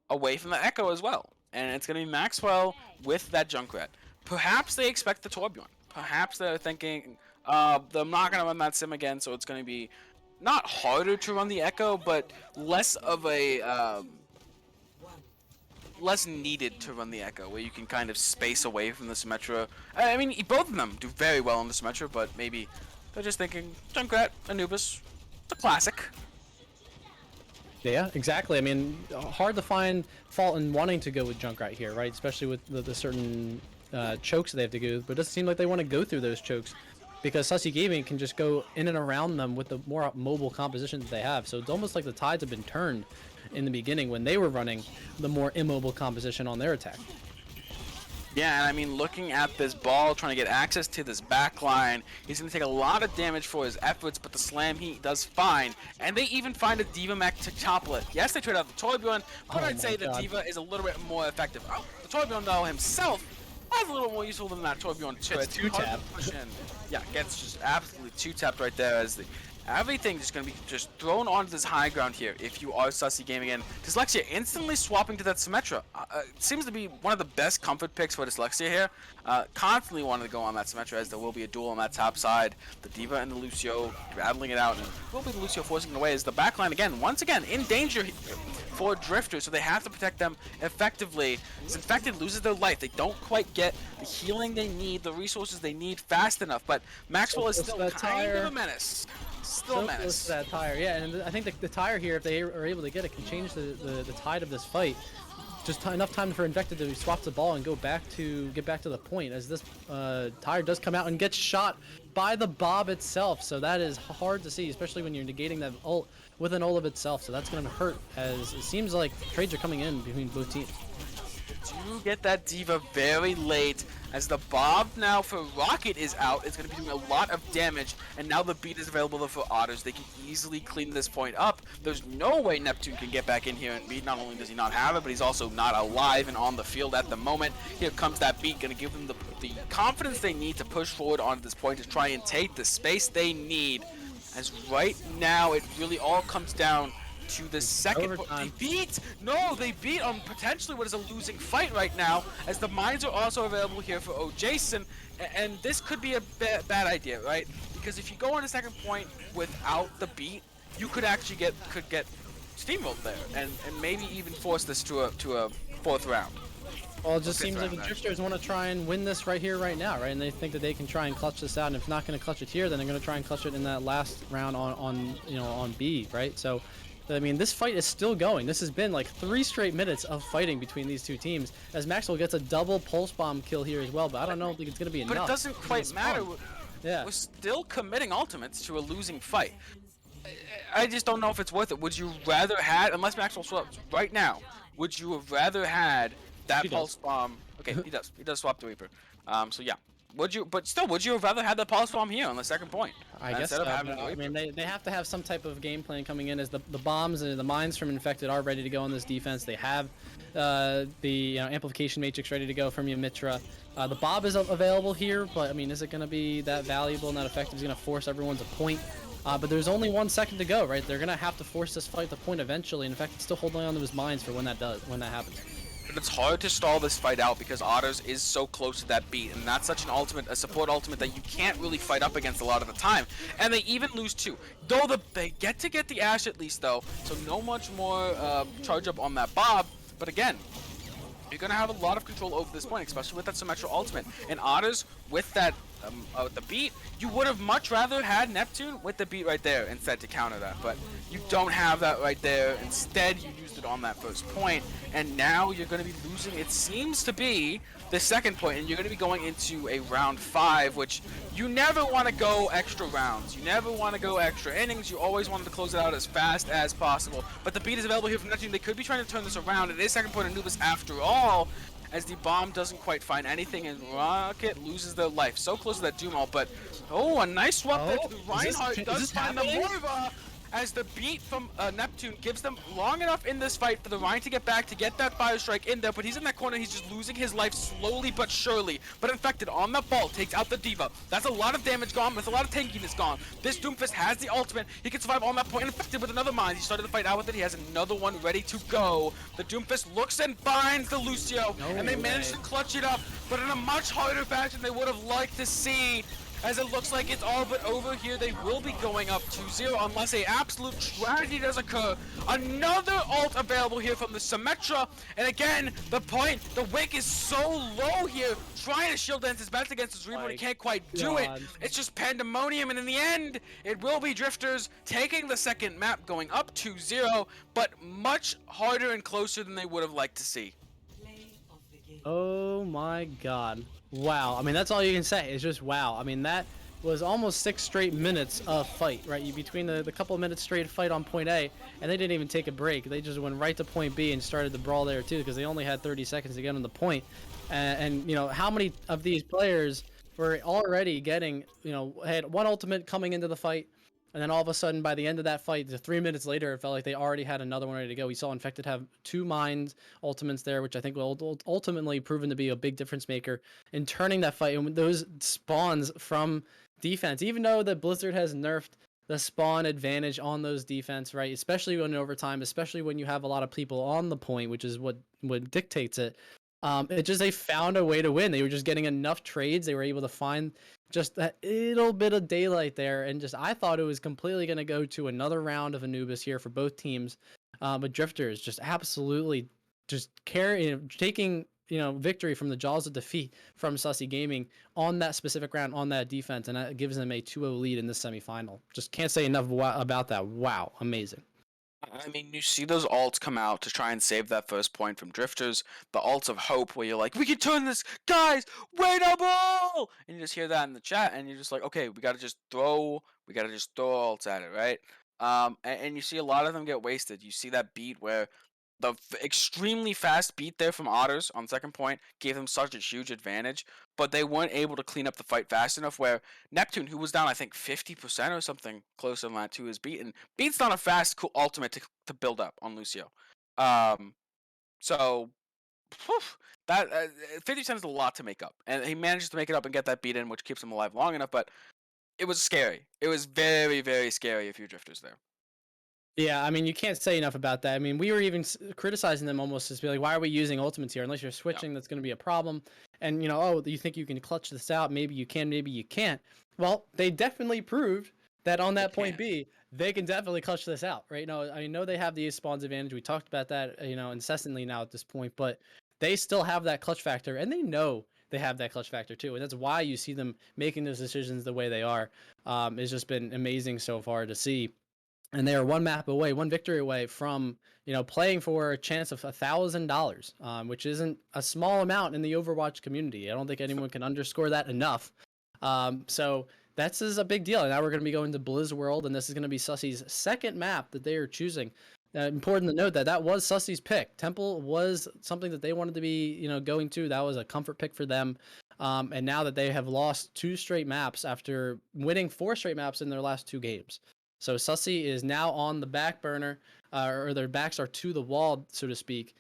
away from the Echo as well. And it's going to be Maxwell with that Junkrat. Perhaps they expect the Torbjorn. Perhaps they're thinking, they're not going to run that sim again, so it's going to be not harder to run the Echo, but less of a, less needed to run the Echo, where you can kind of space away from the Symmetra. I mean, both of them do very well on the Symmetra, but maybe they're just thinking, Junkrat, Anubis, the classic. Yeah, exactly. I mean, hard to find fault in wanting to go with Junkrat here, right? Especially with the certain chokes they have to go, but it doesn't seem like they want to go through those chokes, because Sussy Gaming can just go in and around them with the more mobile composition that they have. So it's almost like the tides have been turned in the beginning when they were running the more immobile composition on their attack. Yeah, and I mean, looking at this ball, trying to get access to this back line, he's going to take a lot of damage for his efforts, but the slam he does fine. And they even find a D.Va mech to topple it. Yes, they trade out the Torbjorn, but Oh I'd my say the god. D.Va is a little bit more effective. The Torbjorn, though, himself is a little more useful than that Torbjorn too. It's It's hard to 2-tap. push in. Yeah, gets just absolutely 2-tapped right there as everything just going to be just thrown onto this high ground here if you are Sussy Gaming. And Dyslexia instantly swapping to that Symmetra. It seems to be one of the best comfort picks for Dyslexia here. Constantly wanted to go on that Symmetra as there will be a duel on that top side. The D.Va and the Lucio battling it out, and it will be the Lucio forcing it away as the backline again, once again, in danger for Drifter, so they have to protect them effectively. As Infected loses their life, they don't quite get the healing they need, the resources they need fast enough, but Maxwell is still kind of a menace. Still a menace. Close to that tire, yeah, and I think the tire here, if they are able to get it, can change the tide of this fight. Just enough time for Infected to swap the ball and get back to the point, as this tire does come out and gets shot by the Bob itself. So that is hard to see, especially when you're negating that ult with an ult of itself. So that's going to hurt, as it seems like trades are coming in between both teams. Do get that D.Va very late, as the Bob now for Rocket is out. It's going to be doing a lot of damage, and now the beat is available for Otters. They can easily clean this point up. There's no way Neptune can get back in here and beat. Not only does he not have it, but he's also not alive and on the field at the moment. Here comes that beat, going to give them the confidence they need to push forward onto this point to try and take the space they need. As right now, it really all comes down to the second. They beat! No, they beat on potentially what is a losing fight right now, as the mines are also available here for O'Jason, and this could be a bad idea, right? Because if you go on a second point without the beat, you could actually get steamrolled there, and maybe even force this to a fourth round. Well, it just seems like the Drifters want to try and win this right here, right now, right? And they think that they can try and clutch this out, and if not going to clutch it here, then they're going to try and clutch it in that last round on B, right? So, I mean, this fight is still going. This has been like 3 straight minutes of fighting between these two teams, as Maxwell gets a double pulse bomb kill here as well, but I don't think it's going to be enough. But it doesn't quite matter. Yeah. We're still committing ultimates to a losing fight. I just don't know if it's worth it. Would you rather unless Maxwell swaps right now, would you have rather had that pulse bomb? Okay, he does. He does swap the Reaper. So yeah. Would you have rather had the pulse bomb here on the second point? I guess so. I mean, they have to have some type of game plan coming in, as the bombs and the mines from Infected are ready to go on this defense. They have the amplification matrix ready to go from Mitra. The Bob is available here, but I mean, is it going to be that valuable and that effective? Is going to force everyone to point. But there's only 1 second to go, right? They're going to have to force this fight to point eventually. And in fact, it's still holding on to his mines for when that happens. But it's hard to stall this fight out because Otters is so close to that beat, and that's such a support ultimate that you can't really fight up against a lot of the time. And they even lose 2. Though they get the Ash at least, though, so no much more charge up on that Bob. But again, you're going to have a lot of control over this point, especially with that Symmetra ultimate. And Otters, with that the beat, you would have much rather had Neptune with the beat right there instead to counter that. But you don't have that right there. Instead, you used it on that first point. And now you're going to be losing, it seems to be, the second point. And you're going to be going into a round 5, which you never want to go extra rounds. You never want to go extra innings. You always wanted to close it out as fast as possible. But the beat is available here from Neptune. They could be trying to turn this around. It is second point Anubis after all, as the bomb doesn't quite find anything, and Rocket loses their life. So close to that Doom ult, but a nice swap there to the Reinhardt does find the Morva, as the beat from Neptune gives them long enough in this fight for the Ryan to get back, to get that Fire Strike in there, but he's in that corner, he's just losing his life slowly but surely. But Infected on the ball takes out the D.Va. That's a lot of damage gone, with a lot of tankiness gone. This Doomfist has the ultimate, he can survive on that point. Infected with another mine, he started the fight out with it, he has another one ready to go. The Doomfist looks and binds the Lucio, and they manage to clutch it up, but in a much harder fashion they would have liked to see. As it looks like it's all but over here, they will be going up 2-0 unless a absolute tragedy does occur. Another ult available here from the Symmetra, and again, the wick is so low here, trying to shield dance his best against his rebound, he can't quite do it. It's just pandemonium, and in the end, it will be Drifters taking the second map, going up 2-0, but much harder and closer than they would have liked to see. Oh my god. Wow. I mean, that's all you can say. It's just wow. I mean, that was almost 6 straight minutes of fight, right? You between the couple of minutes straight fight on point A, and they didn't even take a break. They just went right to point B and started the brawl there too, because they only had 30 seconds to get on the point. And you know how many of these players were already getting, you know, had one ultimate coming into the fight, and then all of a sudden by the end of that fight, the 3 minutes later, it felt like they already had another one ready to go. We saw Infected have two Mind ultimates there, which I think will ultimately proven to be a big difference maker in turning that fight. And those spawns from defense, even though the Blizzard has nerfed the spawn advantage on those defense, right? Especially when in overtime, especially when you have a lot of people on the point, which is what dictates it. It just they found a way to win. They were just getting enough trades. They were able to find just that little bit of daylight there, and just I thought it was completely going to go to another round of Anubis here for both teams. But Drifters just absolutely just taking victory from the jaws of defeat from Sussy Gaming on that specific round on that defense, and that gives them a 2-0 lead in this semifinal. Just can't say enough about that. Wow, amazing. I mean, you see those alts come out to try and save that first point from Drifters. The alts of hope, where you're like, "We can turn this, guys! Winnable!" And you just hear that in the chat, and you're just like, "Okay, we gotta just throw alts at it, right?" And you see a lot of them get wasted. You see that beat where the extremely fast beat there from Otters on second point gave them such a huge advantage, but they weren't able to clean up the fight fast enough. Where Neptune, who was down I think 50% or something close to that, to his beaten. Beat's not a fast cool ultimate to build up on Lucio. Um, so whew, that 50% is a lot to make up, and he manages to make it up and get that beat in, which keeps him alive long enough. But it was scary. It was very, very scary. A few drifters there. Yeah, I mean, you can't say enough about that. I mean, we were even criticizing them almost as be like, why are we using ultimates here? Unless you're Yeah. switching, that's going to be a problem. And, you know, oh, you think you can clutch this out? Maybe you can, maybe you can't. Well, they definitely proved that on They that point can. B, they can definitely clutch this out, right? No, I know they have the spawns advantage. We talked about that, incessantly now at this point, but they still have that clutch factor, and they know they have that clutch factor too. And that's why you see them making those decisions the way they are. It's just been amazing so far to see, and they are one map away, one victory away from playing for a chance of $1,000, which isn't a small amount in the Overwatch community. I don't think anyone can underscore that enough. So that's is a big deal. And now we're going to be going to Blizz World, and this is going to be Sussy's second map that they are choosing. Important to note that that was Sussy's pick. Temple was something that they wanted to be, going to. That was a comfort pick for them. And now that they have lost 2 straight maps after winning 4 straight maps in their last 2 games. So Sussy is now on the back burner, or their backs are to the wall, so to speak,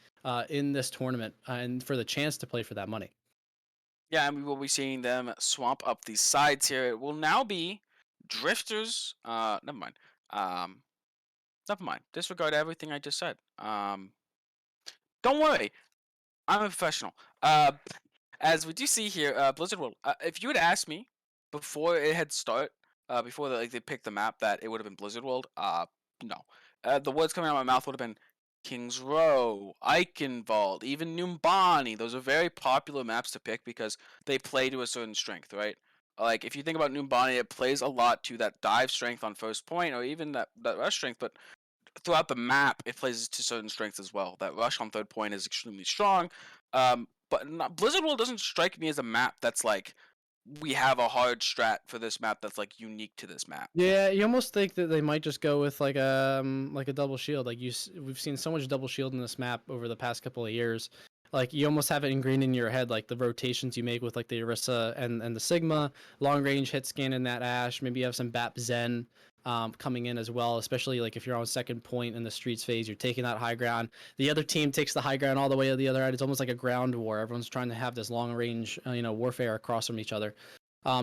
in this tournament, and for the chance to play for that money. Yeah, and we will be seeing them swamp up these sides here. It will now be drifters. Never mind. Um, Never mind. Disregard everything I just said. Don't worry. I'm a professional. As we do see here, Blizzard World. If you had asked me before it had start, before they picked the map, that it would have been Blizzard World, no. The words coming out of my mouth would have been Kings Row, Eichenwald, even Numbani. Those are very popular maps to pick because they play to a certain strength, right? Like if you think about Numbani, it plays a lot to that dive strength on first point, or even that rush strength, but throughout the map, it plays to certain strengths as well. That rush on third point is extremely strong. But Blizzard World doesn't strike me as a map that's like we have a hard strat for this map that's like unique to this map. Yeah, you almost think that they might just go with like a double shield. Like we've seen so much double shield in this map over the past couple of years. Like you almost have it ingrained in your head, like the rotations you make with like the Orisa and the Sigma, long range hit scan in that Ash. Maybe you have some Bap Zen coming in as well, especially like if you're on second point in the streets phase, you're taking that high ground. The other team takes the high ground all the way to the other end. It's almost like a ground war. Everyone's trying to have this long range, warfare across from each other.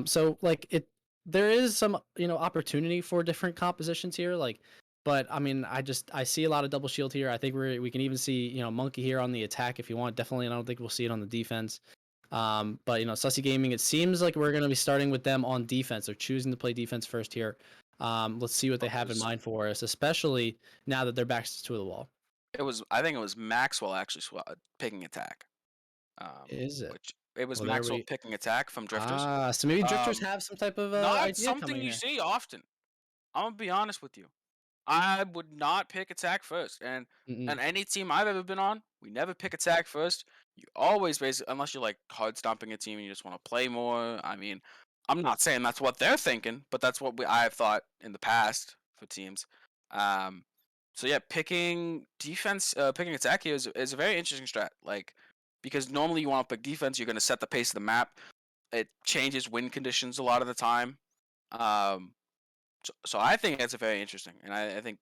So like there is some opportunity for different compositions here, like, but I mean I see a lot of double shield here. I think we can even see Monkey here on the attack if you want. Definitely, I don't think we'll see it on the defense. But Sussy Gaming, it seems like we're going to be starting with them on defense. They're choosing to play defense first here. Let's see what they have in mind for us, especially now that their backs to the wall. I think it was Maxwell actually picking attack. Is it? Which it was Well, there Maxwell we. picking attack from Drifters. So maybe drifters Um, have some type of Not idea something coming you here. see often. I'm gonna be honest with you. I would not pick attack first, and Mm-mm. on any team I've ever been on, we never pick attack first. You always basically, unless you're like hard stomping a team and you just want to play more. I mean, I'm not saying that's what they're thinking, but that's what I've thought in the past for teams. Um, so yeah, picking defense, picking attack here is a very interesting strat. Like, because normally you want to pick defense, you're going to set the pace of the map. It changes wind conditions a lot of the time. Um, so I think it's a very interesting, and I think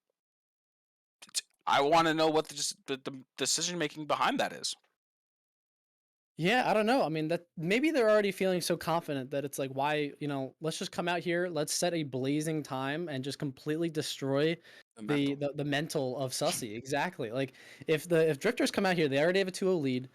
I want to know what the decision making behind that is. Yeah, I don't know. I mean, that maybe they're already feeling so confident that it's like, why, let's just come out here, let's set a blazing time and just completely destroy The the mental. the, the mental of Sussy. Exactly. Like if Drifters come out here, they already have a 2-0 lead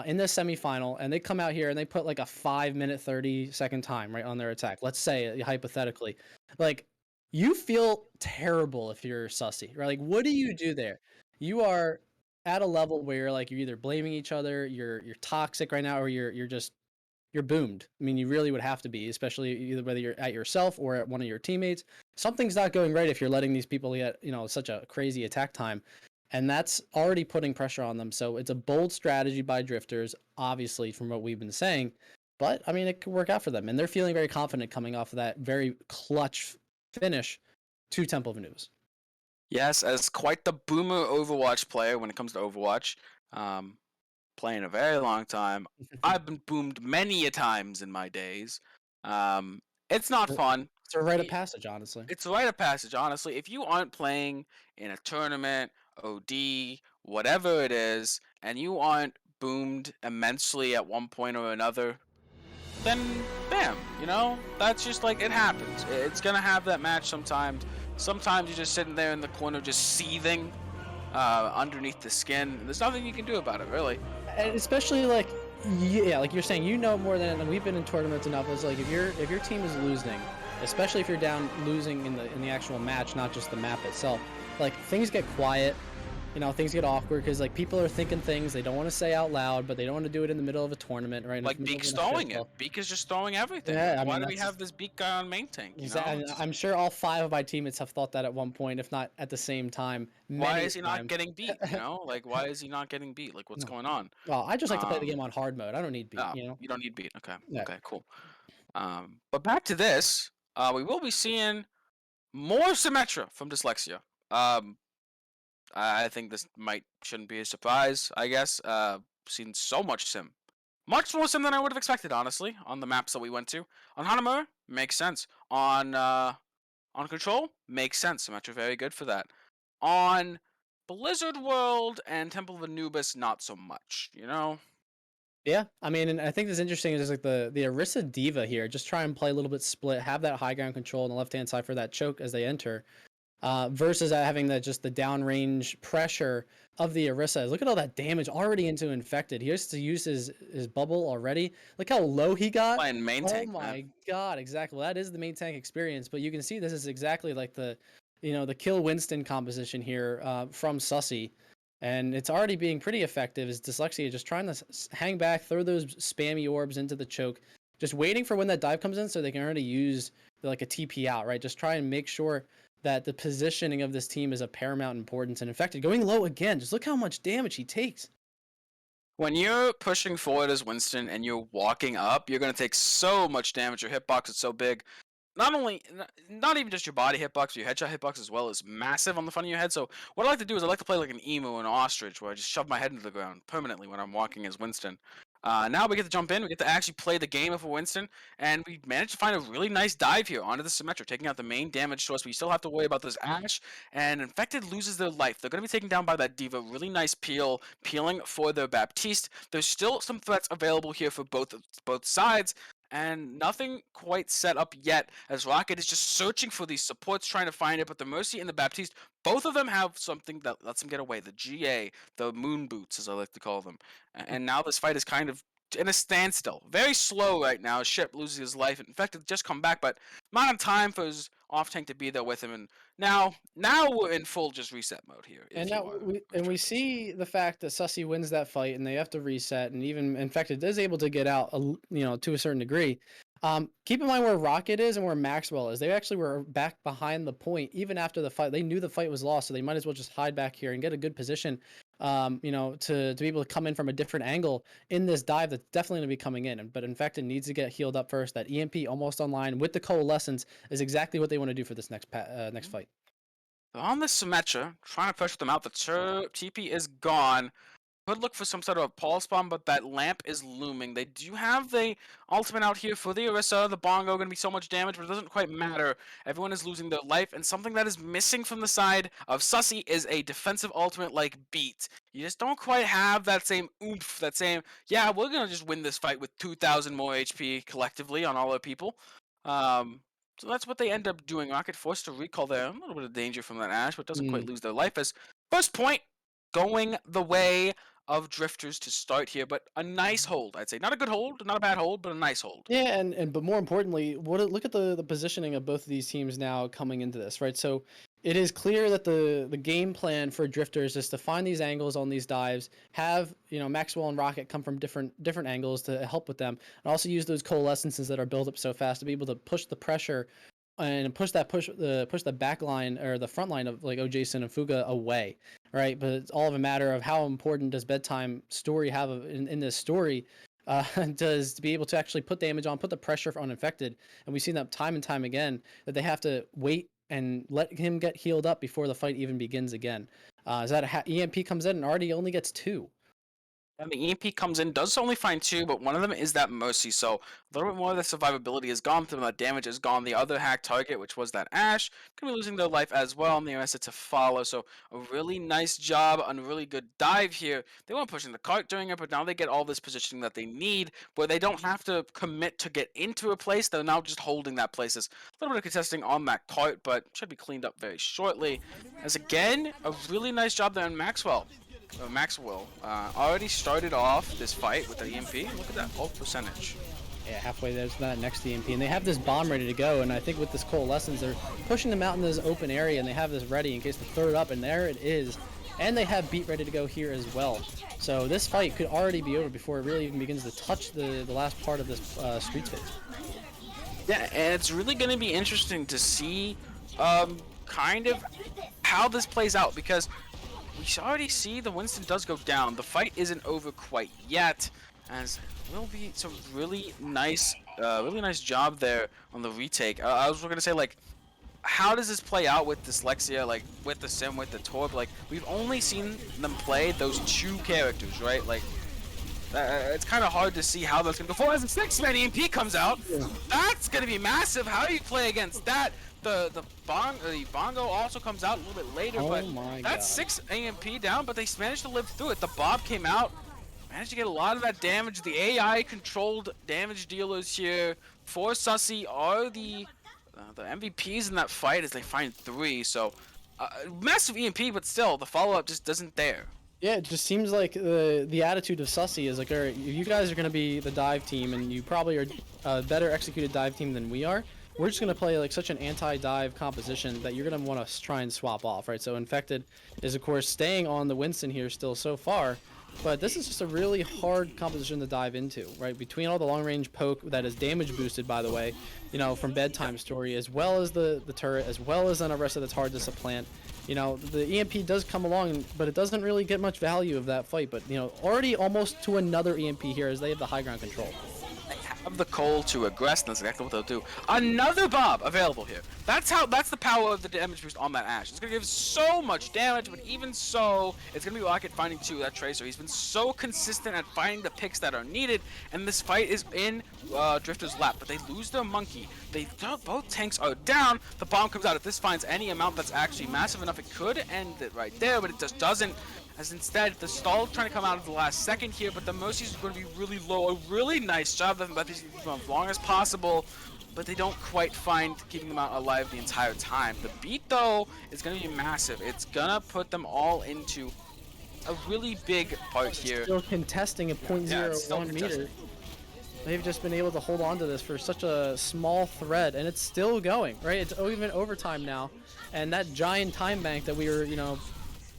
in the semifinal, and they come out here and they put like a 5 minute 30-second time right on their attack. Let's say hypothetically, like you feel terrible if you're Sussy, right? Like, what do you do there? You are at a level where like you're either blaming each other, you're toxic right now, or you're boomed. I mean, you really would have to be, especially either whether you're at yourself or at one of your teammates. Something's not going right if you're letting these people get such a crazy attack time, and that's already putting pressure on them. So it's a bold strategy by Drifters, obviously from what we've been saying, but I mean it could work out for them, and they're feeling very confident coming off of that very clutch finish to Temple of Anubis. Yes, as quite the boomer Overwatch player when it comes to Overwatch, um, playing a very long time. I've been boomed many a times in my days. Um, it's not fun. It's a rite of I- passage, honestly. It's a rite of passage, honestly. If you aren't playing in a tournament, OD, whatever it is, and you aren't boomed immensely at one point or another, then bam, that's just like it happens. It's gonna have that match sometimes. Sometimes you're just sitting there in the corner, just seething underneath the skin. There's nothing you can do about it, really. And especially like, yeah, like you're saying, more than, and we've been in tournaments enough. It's like if your team is losing, especially if you're down losing in the actual match, not just the map itself, like things get quiet. Things get awkward because like people are thinking things they don't want to say out loud, but they don't want to do it in the middle of a tournament, right? In the Like middle of Beak's an throwing it. official. Beak is just throwing everything. Yeah, Like, I why mean do we that's have this Beak guy on main tank? exactly. I'm sure all 5 of my teammates have thought that at one point, if not at the same time, Why many is he not times. getting beat? Like why is he not getting beat? Like what's No. going on? Well, I just like to play the Um, game on hard mode. I don't need beat. oh, you don't need beat. Okay, Yeah. okay, cool. But back to this. We will be seeing more Symmetra from Dyslexia. Um, I think this shouldn't be a surprise. I guess. Seen so much sim, much more sim than I would have expected. Honestly, on the maps that we went to, on Hanamura makes sense. On Control makes sense. Symmetra very good for that. On Blizzard World and Temple of Anubis, not so much. Yeah, I mean, and I think this interesting is just like the Orisa Diva here. Just try and play a little bit split, have that high ground control on the left hand side for that choke as they enter, versus having the downrange pressure of the Orisa. Look at all that damage already into infected. He has to use his bubble already. Look how low he got. Playing main Oh tank, man. my god, exactly. Well, that is the main tank experience, but you can see this is exactly like the kill Winston composition here from Sussy. And it's already being pretty effective. Is Dyslexia just trying to hang back, throw those spammy orbs into the choke, just waiting for when that dive comes in so they can already use like a TP out, right? Just try and make sure that the positioning of this team is of paramount importance. And infected going low again. Just look how much damage he takes. When you're pushing forward as Winston and you're walking up, you're gonna take so much damage. Your hitbox is so big. Not even just your body hitbox, but your headshot hitbox as well is massive on the front of your head. So what I like to do is I like to play like an emu or an ostrich, where I just shove my head into the ground permanently when I'm walking as Winston. Now we get to jump in. We get to actually play the game of a Winston, and we managed to find a really nice dive here onto the Symmetra, taking out the main damage source. We still have to worry about this Ash, and Infected loses their life. They're going to be taken down by that Diva. Really nice peeling for their Baptiste. There's still some threats available here for both sides, and nothing quite set up yet as Rocket is just searching for these supports, trying to find it. But the Mercy and the Baptiste, both of them have something that lets them get away. The GA, the Moon Boots, as I like to call them. And now this fight is kind of in a standstill. Very slow right now. Ship loses his life. Infected just come back, but not in time for his off tank to be there with him. And now we're in full just reset mode here. And If now you are we see the fact that Sussy wins that fight, and they have to reset, and even Infected is able to get out, to a certain degree. Keep in mind where Rocket is and where Maxwell is. They actually were back behind the point even after the fight. They knew the fight was lost, so they might as well just hide back here and get a good position you know, to be able to come in from a different angle in this dive that's definitely going to be coming in. But Infected needs to get healed up first. That EMP almost online with the Coalescence is exactly what they want to do for this next fight. On the Symmetra, trying to push them out. The TP is gone. Could look for some sort of a pulse bomb, but that lamp is looming. They do have the ultimate out here for the Orisa. The Bongo going to be so much damage, but it doesn't quite matter. Everyone is losing their life, and something that is missing from the side of Sussy is a defensive ultimate like beat. You just don't quite have that same oomph, that same, yeah, we're going to just win this fight with 2,000 more HP collectively on all our people. So that's what they end up doing. Rocket forced to recall there. A little bit of danger from that Ash, but doesn't quite lose their life as first point going the way of Drifters to start here, but a nice hold, I'd say. Not a good hold, not a bad hold, but a nice hold. Yeah, and but more importantly, look at the positioning of both of these teams now coming into this, right? So it is clear that the game plan for Drifters is to find these angles on these dives, have, you know, Maxwell and Rocket come from different angles to help with them, and also use those coalescences that are built up so fast to be able to push the pressure and push the back line or the front line of like OJson and Fuga away, right? But it's all of a matter of how important does bedtime story have in this story, does to be able to actually put damage on, put the pressure on Infected, and we've seen that time and time again that they have to wait and let him get healed up before the fight even begins again. Is that EMP comes in and already only gets 2. And the EMP comes in, does only find 2, but one of them is that Mercy, so a little bit more of the survivability is gone, some of that damage is gone. The other hack target, which was that Ash, going to be losing their life as well, and the rest to follow, so a really nice job on a really good dive here. They weren't pushing the cart during it, but now they get all this positioning that they need, where they don't have to commit to get into a place, they're now just holding that place. There's a little bit of contesting on that cart, but should be cleaned up very shortly. As again, a really nice job there on Maxwell already started off this fight with the EMP. Look at that ult percentage. Yeah, halfway there's that next EMP, and they have this bomb ready to go, and I think with this Coalescence, they're pushing them out in this open area, and they have this ready in case they throw it up, and there it is. And they have Beat ready to go here as well. So this fight could already be over before it really even begins to touch the last part of this Streets phase. Yeah, and it's really going to be interesting to see kind of how this plays out, because we already see the Winston does go down. The fight isn't over quite yet, as will be some really nice job there on the retake. I was going to say, like, how does this play out with Dyslexia, like with the Sim, with the Torb? Like, we've only seen them play those 2 characters, right? Like, it's kind of hard to see how that's going to go. As the 6-man EMP comes out, that's going to be massive. How do you play against that? The Bongo also comes out a little bit later, but that's 6 AMP down, but they managed to live through it. The Bob came out, managed to get a lot of that damage. The AI controlled damage dealers here for Sussy are the MVPs in that fight as they find 3. So massive EMP, but still the follow-up just isn't there. Yeah, it just seems like the attitude of Sussy is like, all right, you guys are going to be the dive team, and you probably are a better executed dive team than we are. We're just going to play like such an anti-dive composition that you're going to want to try and swap off, right? So Infected is, of course, staying on the Winston here still so far, but this is just a really hard composition to dive into, right? Between all the long-range poke that is damage boosted, by the way, you know, from Bedtime Story, as well as the turret, as well as an Arresta that's hard to supplant. You know, the EMP does come along, but it doesn't really get much value of that fight. But, you know, already almost to another EMP here as they have the high ground control. They have the coal to aggress, and that's exactly what they'll do. Another Bob available here. That's the power of the damage boost on that Ash. It's going to give so much damage, but even so, it's going to be Rocket finding 2, that Tracer. He's been so consistent at finding the picks that are needed, and this fight is in Drifter's lap, but they lose their Monkey. Both tanks are down. The bomb comes out. If this finds any amount that's actually massive enough, it could end it right there, but it just doesn't. As instead, the stall trying to come out at the last second here, but the Mercy's going to be really low. A really nice job of them, as long as possible, but they don't quite find keeping them out alive the entire time. The beat, though, is going to be massive. It's going to put them all into a really big part here. Still contesting at 0.01 meters. They've just been able to hold on to this for such a small thread, and it's still going, right? It's even overtime now, and that giant time bank that we were, you know,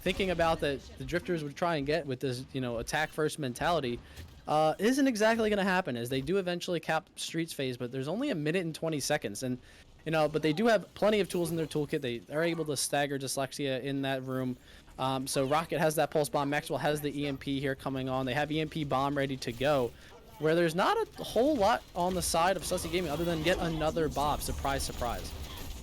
thinking about that the Drifters would try and get with this, you know, attack first mentality, isn't exactly going to happen, as they do eventually cap Streets phase, but there's only 1 minute and 20 seconds, and, you know, but they do have plenty of tools in their toolkit. They are able to stagger Dyslexia in that room, So Rocket has that pulse bomb. Maxwell has the EMP here coming on. They have EMP bomb ready to go. Where there's not a whole lot on the side of Sussy Gaming other than yet another Bob. Surprise, surprise.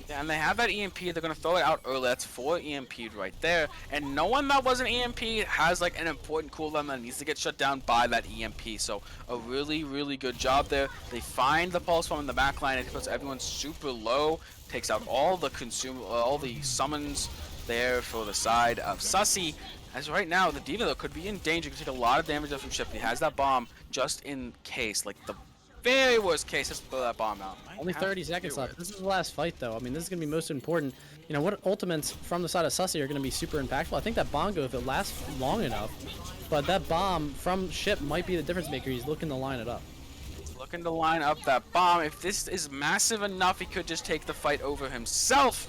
Yeah, and they have that EMP. They're gonna throw it out early. That's 4 EMP'd right there. And no one that was an EMP has like an important cooldown that needs to get shut down by that EMP. So a really, really good job there. They find the pulse bomb in the back line. It puts everyone super low. Takes out all the summons there for the side of Sussy. As right now, the Diva though could be in danger. Could take a lot of damage from Ship. He has that bomb just in case, like the very worst case, just throw that bomb out. Only 30 seconds left. This is the last fight, though. I mean, this is going to be most important. You know, what ultimates from the side of Sussy are going to be super impactful. I think that Bongo, if it lasts long enough, but that bomb from Ship might be the difference maker. He's looking to line it up. Looking to line up that bomb. If this is massive enough, he could just take the fight over himself.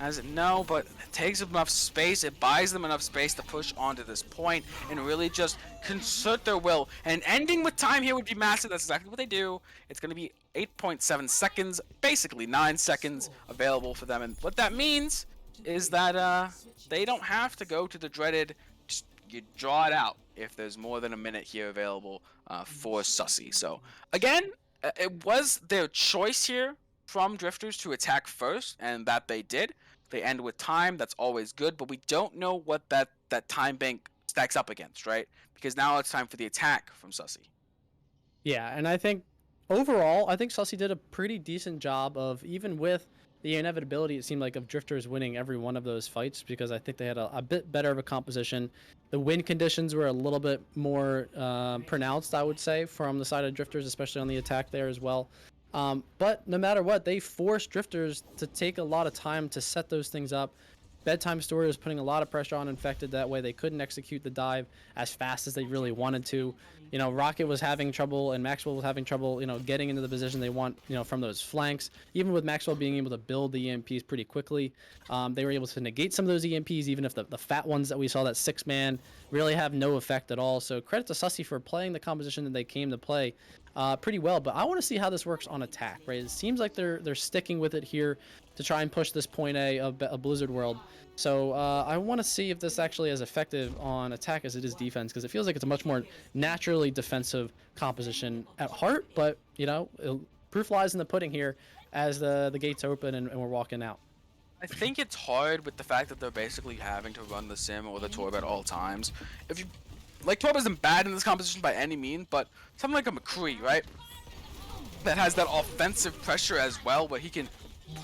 As it no, but it takes enough space. It buys them enough space to push onto this point and really just concert their will. And ending with time here would be massive. That's exactly what they do. It's going to be 8.7 seconds, basically 9 seconds available for them. And what that means is that they don't have to go to the dreaded. Just, you draw it out if there's more than a minute here available for Sussy. So again, it was their choice here from Drifters to attack first, and that they did. They end with time. That's always good, but we don't know what that time bank stacks up against, right? Because now it's time for the attack from Sussy. Yeah, and I think overall, I think Sussy did a pretty decent job of, even with the inevitability, it seemed like, of Drifters winning every one of those fights, because I think they had a bit better of a composition. The win conditions were a little bit more pronounced, I would say, from the side of Drifters, especially on the attack there as well. But no matter what, they forced Drifters to take a lot of time to set those things up. Bedtime Story was putting a lot of pressure on Infected. That way they couldn't execute the dive as fast as they really wanted to. You know, Rocket was having trouble and Maxwell was having trouble, you know, getting into the position they want, you know, from those flanks. Even with Maxwell being able to build the EMPs pretty quickly, they were able to negate some of those EMPs, even if the fat ones that we saw, that 6-man, really have no effect at all. So credit to Sussy for playing the composition that they came to play pretty well. But I want to see how this works on attack, right? It seems like they're sticking with it here to try and push this point A of Blizzard World. So I want to see if this actually is effective on attack as it is defense, because it feels like it's a much more naturally defensive composition at heart. But, you know, proof lies in the pudding here as the gates open and we're walking out. I think it's hard with the fact that they're basically having to run the sim or the Torb at all times. If you like, Torb isn't bad in this composition by any means, but something like a McCree, right? That has that offensive pressure as well, where he can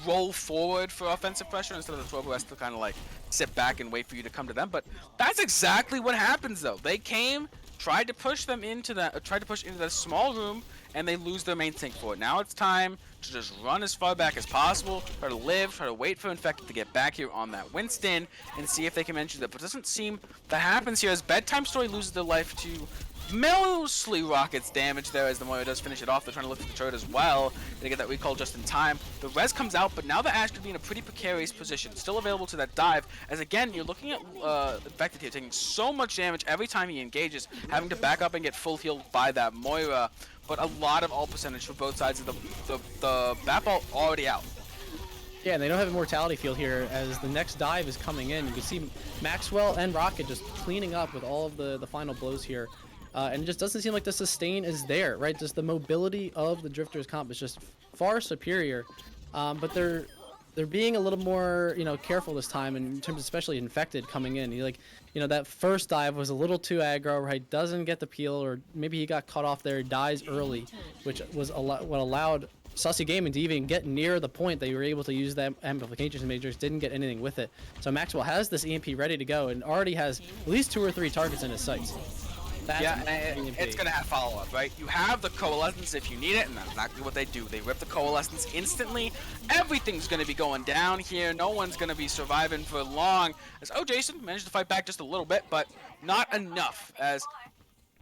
roll forward for offensive pressure instead of the Torb who has to kind of like sit back and wait for you to come to them. But that's exactly what happens though. They came, tried to push them into that, tried to push into that small room, and they lose their main tank for it. Now it's time to just run as far back as possible, try to live, try to wait for Infected to get back here on that Winston, and see if they can manage that. But it doesn't seem that happens here as Bedtime Story loses their life to mostly Rocket's damage there as the Moira does finish it off. They're trying to look for the turret as well. They get that recall just in time. The res comes out, but now the Ash could be in a pretty precarious position. Still available to that dive, as again, you're looking at Infected here taking so much damage every time he engages, having to back up and get full healed by that Moira. But a lot of ult percentage for both sides of the bat ball already out. Yeah, and they don't have a mortality field here as the next dive is coming in. You can see Maxwell and Rocket just cleaning up with all of the final blows here. And it just doesn't seem like the sustain is there, right? Just the mobility of the Drifters comp is just far superior. But they're being a little more, you know, careful this time in terms of especially Infected coming in. He, like, you know, that first dive was a little too aggro, right? Doesn't get the peel, or maybe he got cut off there, dies early, which was what allowed Sussy Gaming to even get near the point they were able to use that amplification matrix. Didn't get anything with it. So Maxwell has this EMP ready to go and already has at least 2 or 3 targets in his sights. Yeah, and it's going to have follow-up, right? You have the Coalescence if you need it, and that's exactly what they do. They rip the Coalescence instantly. Everything's going to be going down here. No one's going to be surviving for long. As Jason managed to fight back just a little bit, but not enough, as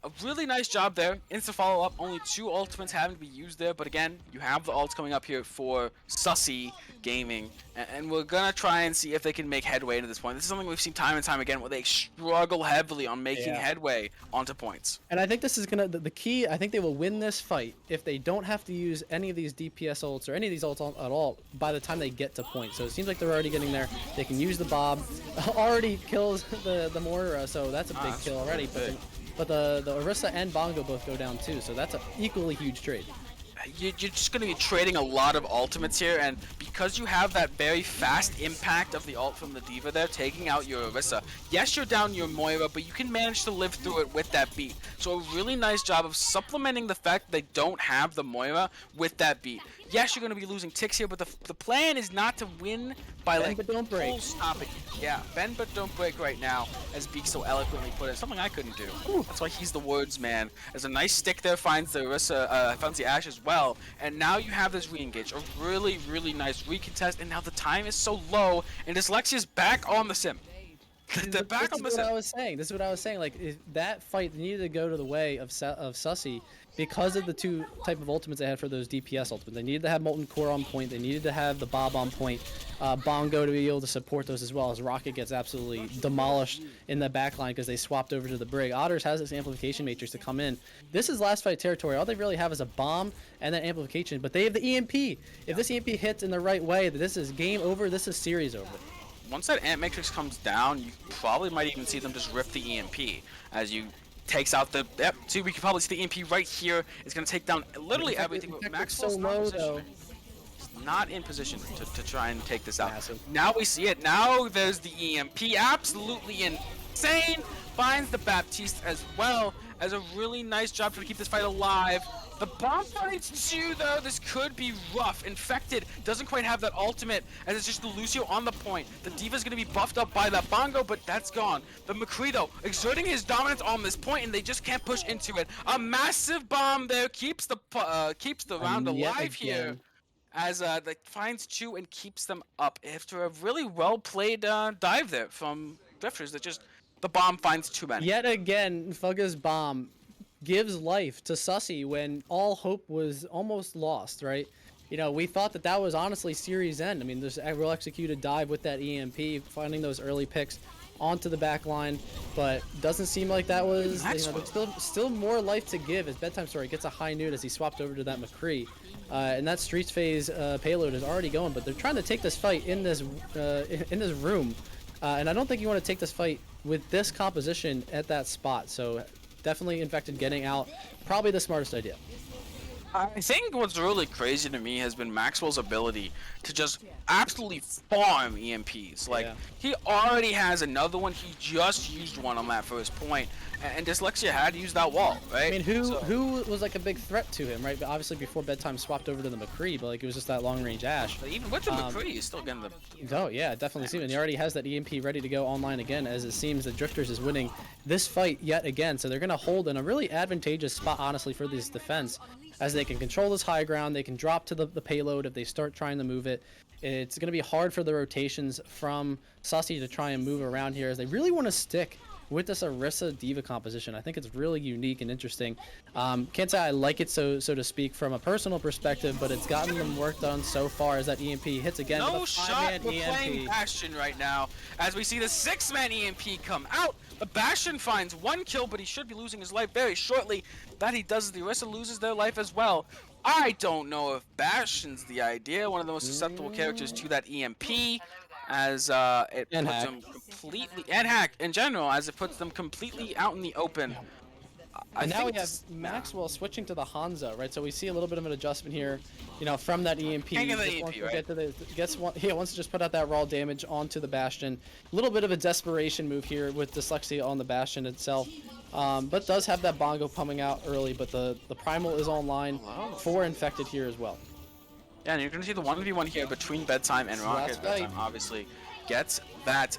A really nice job there. Instant follow-up. Only 2 ultimates having to be used there. But again, you have the ults coming up here for Sussy Gaming. And we're going to try and see if they can make headway into this point. This is something we've seen time and time again where they struggle heavily on making Yeah. headway onto points. And I think this is gonna the key. I think they will win this fight if they don't have to use any of these DPS ults or any of these ults at all by the time they get to point. So it seems like they're already getting there. They can use the Bob. Already kills the Moira, so that's a big That's kill already. big. But the Orisa and Bongo both go down too, so that's an equally huge trade. You're just going to be trading a lot of ultimates here, and because you have that very fast impact of the ult from the D.Va there, taking out your Orisa, yes, you're down your Moira, but you can manage to live through it with that beat. So a really nice job of supplementing the fact that they don't have the Moira with that beat. Yes, you're going to be losing ticks here, but the plan is not to win by Bend but don't break. full stopping. Yeah, bend but don't break right now, as Beak so eloquently put it. Something I couldn't do. That's why he's the words man. As a nice stick there finds the Orisa, finds the Ashe as well, and now you have this re-engage. A really, really nice recontest, and now the time is so low, and Dyslexia's back on the sim. The back on the This is what I sim. was saying. This is what I was saying. Like that fight needed to go to the way of Sussy because of the two type of ultimates they had for those DPS ultimates. They needed to have Molten Core on point. They needed to have the Bob on point. Bongo to be able to support those as well, as Rocket gets absolutely demolished in the backline because they swapped over to the Brig. Otters has this amplification matrix to come in. This is last fight territory. All they really have is a bomb and that amplification, but they have the EMP. If this EMP hits in the right way, this is game over. This is series over. Once that Ant Matrix comes down, you probably might even see them just rip the EMP as you takes out the. Yep, see, we can probably see the EMP right here. It's going to take down literally everything. But Maxwell's so not in low, position. though. He's not in position to try and take this out. Massive. Now we see it. Now there's the EMP. Absolutely insane. Finds the Baptiste as well as a really nice job to keep this fight alive. The bomb fights too, though. This could be rough. Infected doesn't quite have that ultimate, as it's just the Lucio on the point. The D.Va's going to be buffed up by that Bongo, but that's gone. The McCree, though, exerting his dominance on this point, and they just can't push into it. A massive bomb there keeps the round alive here, as that finds Chu and keeps them up after a really well played dive there from Drifters. That just the bomb finds too many. Yet again, Fugga's bomb gives life to Sussy when all hope was almost lost, right? You know, we thought that was honestly series end. I mean, there's a well executed dive with that EMP, finding those early picks onto the back line, but doesn't seem like that was, you know, there's still more life to give as Bedtime Story gets a high nude as he swapped over to that McCree. And that Streets Phase payload is already going, but they're trying to take this fight in this room. And I don't think you want to take this fight with this composition at that spot. So definitely Infected getting out, probably the smartest idea. I think what's really crazy to me has been Maxwell's ability to just absolutely farm EMPs. Like, he already has another one. He just used one on that first point, and Dyslexia had used that wall, right? I mean, who was like a big threat to him, right? But obviously before Bedtime swapped over to the McCree, but like it was just that long range Ashe. But even with the McCree, he's still getting the. Oh yeah, definitely seen it. And he already has that EMP ready to go online again, as it seems that Drifters is winning this fight yet again. So they're gonna hold in a really advantageous spot, honestly, for this defense, as they can control this high ground. They can drop to the payload if they start trying to move it. It's gonna be hard for the rotations from Sussy to try and move around here, as they really want to stick with this Orisa D.Va composition. I think it's really unique and interesting. Can't say I like it, so to speak, from a personal perspective, but it's gotten them work done so far as that EMP hits again. No with a shot. We're EMP. playing Bastion right now, as we see the 6-man EMP come out. The Bastion finds 1 kill, but he should be losing his life very shortly. That he does, the Orisa loses their life as well. I don't know if Bastion's the idea. One of the most susceptible characters to that EMP, as it And puts Hack. them completely, and Hack in general, as it puts them completely out in the open. And now we have Maxwell switching to the Hanzo, right? So we see a little bit of an adjustment here, you know, from that EMP. Can't get the Just EMP, wants to right? get to he wants to just put out that raw damage onto the Bastion. A little bit of a desperation move here with Dyslexia on the Bastion itself. But does have that Bongo coming out early, but the Primal is online for Infected here as well. Yeah, and you're gonna see the 1v1 here between Bedtime and Rocket. Last Bedtime fight. obviously gets that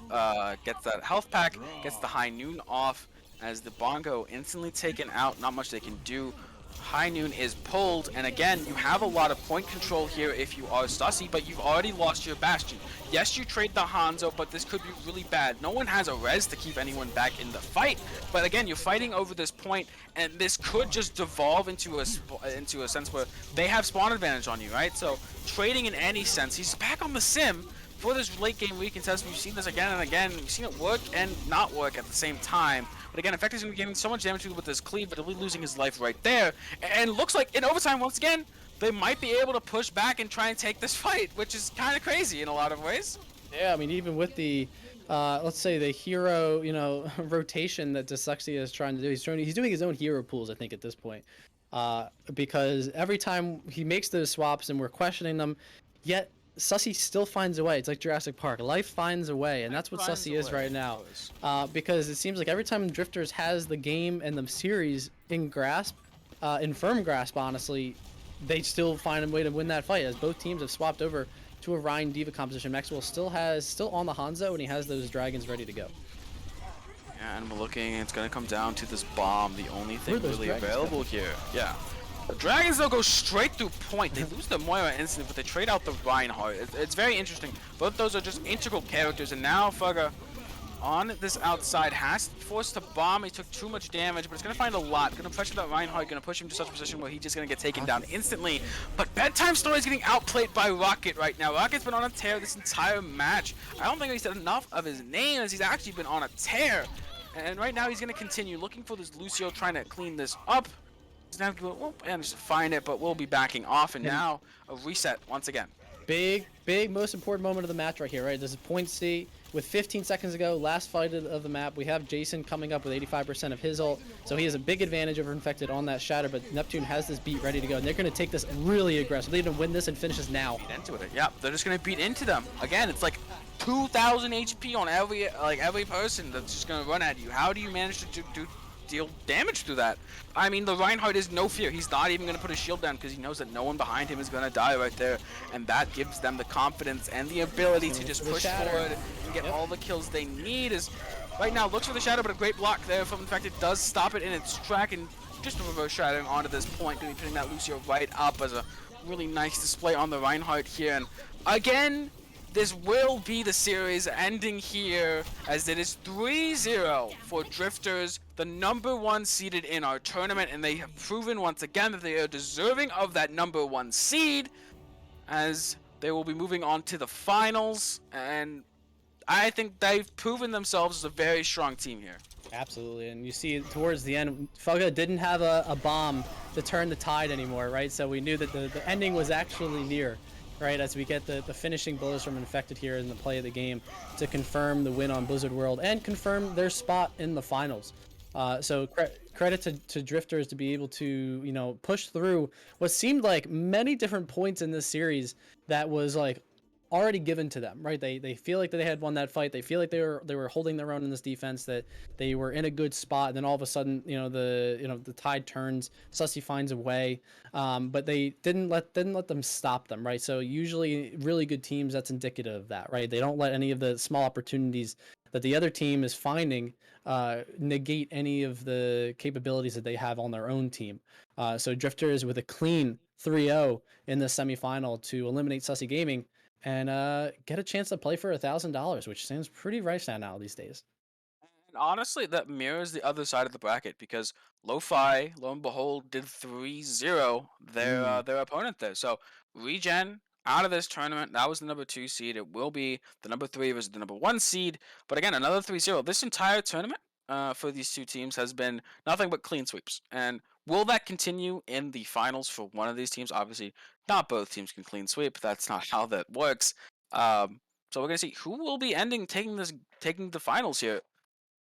health pack, gets the high noon off, as the Bongo instantly taken out. Not much they can do High Noon is pulled, and again, you have a lot of point control here if you are Sussy, but you've already lost your Bastion. Yes, you trade the Hanzo, but this could be really bad. No one has a res to keep anyone back in the fight, but again, you're fighting over this point, and this could just devolve into a sense where they have spawn advantage on you, right? So trading in any sense, he's back on the sim for this late game recontest. We've seen this again and again. We've seen it work and not work at the same time. But again, Infector's going to be getting so much damage with this cleave, but he'll be losing his life right there. And looks like in overtime, once again, they might be able to push back and try and take this fight, which is kind of crazy in a lot of ways. Yeah, I mean, even with the, let's say the hero, rotation that Sussy is trying to do, he's doing his own hero pools, I think, at this point, because every time he makes those swaps and we're questioning them, yet Sussy still finds a way. It's like Jurassic Park. Life finds a way, and that's what Sussy is right now. Because it seems like every time Drifters has the game and the series in grasp, in firm grasp, honestly, they still find a way to win that fight. As both teams have swapped over to a Ryan Diva composition, Maxwell still on the Hanzo, and he has those dragons ready to go. Yeah, and we're looking, it's going to come down to this bomb, the only thing really available here. Yeah. The Dragons, though, go straight through point. They lose the Moira instantly, but they trade out the Reinhardt. It's very interesting. Both those are just integral characters, and now Fugga on this outside has to be forced to bomb. He took too much damage, but it's going to find a lot. Going to pressure that Reinhardt, going to push him to such a position where he's just going to get taken down instantly. But Bedtime Story is getting outplayed by Rocket right now. Rocket's been on a tear this entire match. I don't think he's said enough of his name, as he's actually been on a tear. And right now he's going to continue looking for this Lucio, trying to clean this up. He's going to go, and just find it, but we'll be backing off. And now a reset once again. Big, most important moment of the match right here, right? This is point C. With 15 seconds ago, last fight of the map, we have Jason coming up with 85% of his ult, so he has a big advantage over Infected on that Shatter, but Neptune has this beat ready to go, and they're going to take this really aggressive. They're going to win this and finish this now. Beat into it. Yeah, they're just going to beat into them. Again, it's like 2,000 HP on every person that's just going to run at you. How do you manage to deal damage through that? I mean, the Reinhardt is no fear. He's not even going to put his shield down because he knows that no one behind him is going to die right there, and that gives them the confidence and the ability to just push forward and get all the kills they need. Is right now looks for the Shadow, but a great block there from Infected does stop it in its track, and just a reverse shadowing onto this point, going to be putting that Lucio right up as a really nice display on the Reinhardt here. And again, this will be the series ending here, as it is 3-0 for Drifters, the #1 seeded in our tournament, and they have proven once again that they are deserving of that #1 seed, as they will be moving on to the finals, and I think they've proven themselves as a very strong team here. Absolutely, and you see towards the end, Fugga didn't have a bomb to turn the tide anymore, right? So we knew that the ending was actually near. Right, as we get the finishing blows from Infected here in the play of the game to confirm the win on Blizzard World and confirm their spot in the finals. So credit to Drifters to be able to, push through what seemed like many different points in this series that was like already given to them, right? They feel like they had won that fight. They feel like they were holding their own in this defense, that they were in a good spot. And then all of a sudden, the tide turns. Sussy finds a way, but they didn't let them stop them, right? So usually, really good teams, that's indicative of that, right? They don't let any of the small opportunities that the other team is finding negate any of the capabilities that they have on their own team. So Drifters with a clean 3-0 in the semifinal to eliminate Sussy Gaming and get a chance to play for $1,000, which seems pretty rife now these days. And honestly, that mirrors the other side of the bracket, because Lo-Fi, lo and behold, did 3-0 their opponent there. So Regen out of this tournament, that was the #2 seed. It will be the #3 versus the #1 seed. But again, another 3-0. This entire tournament for these two teams has been nothing but clean sweeps. And will that continue in the finals for one of these teams? Obviously, not both teams can clean sweep. That's not how that works. So we're gonna see who will be taking the finals here.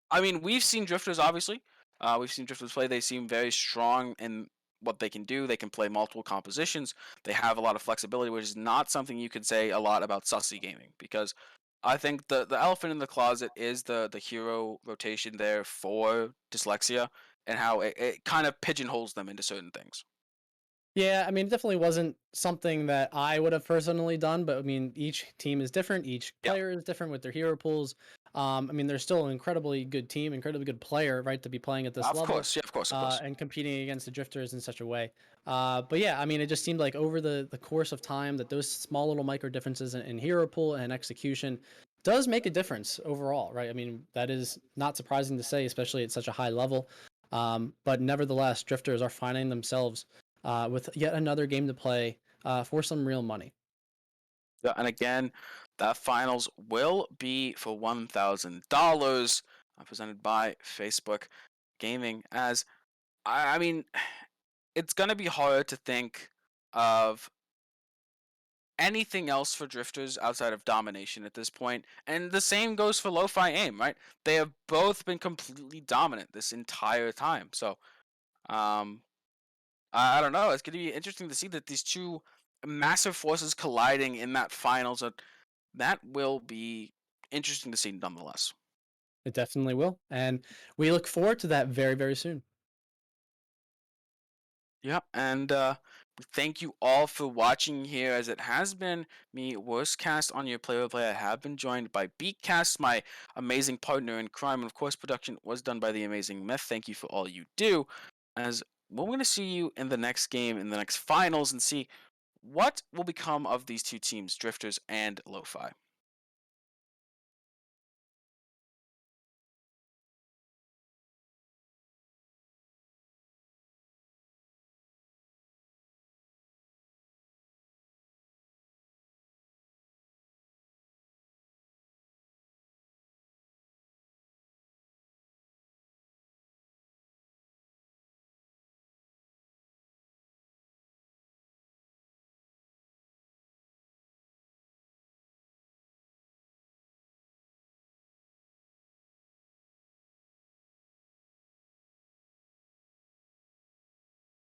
I mean, we've seen Drifters, obviously. We've seen Drifters play. They seem very strong in what they can do. They can play multiple compositions. They have a lot of flexibility, which is not something you could say a lot about Sussy Gaming, because I think the elephant in the closet is the hero rotation there for Dyslexia, and how it kind of pigeonholes them into certain things. Yeah, I mean, it definitely wasn't something that I would have personally done, but I mean, each team is different. Each Yeah, player is different with their hero pools. I mean, they're still an incredibly good team, incredibly good player, right, to be playing at this of level, course. Yeah, of course, of course. and competing against the drifters in such a way. But yeah, I mean, it just seemed like over the course of time that those small little micro differences in hero pool and execution does make a difference overall, right? I mean, that is not surprising to say, especially at such a high level. But nevertheless, drifters are finding themselves with yet another game to play for some real money. Yeah, and again, that finals will be for $1,000, presented by Facebook Gaming. As I mean, it's gonna be hard to think of anything else for drifters outside of domination at this point, and the same goes for Lo-Fi Aim, right? They have both been completely dominant this entire time. So, um, I don't know. It's going to be interesting to see that these two massive forces colliding in that finals. That will be interesting to see, nonetheless. It definitely will. And we look forward to that very, very soon. Yeah, and thank you all for watching here, as it has been me, Worstcast on your Play by Play. I have been joined by Beatcast, my amazing partner in crime, and of course, production was done by the amazing Myth. Thank you for all you do. As we're going to see you in the next game, in the next finals, and see what will become of these two teams, Drifters and Lo-Fi.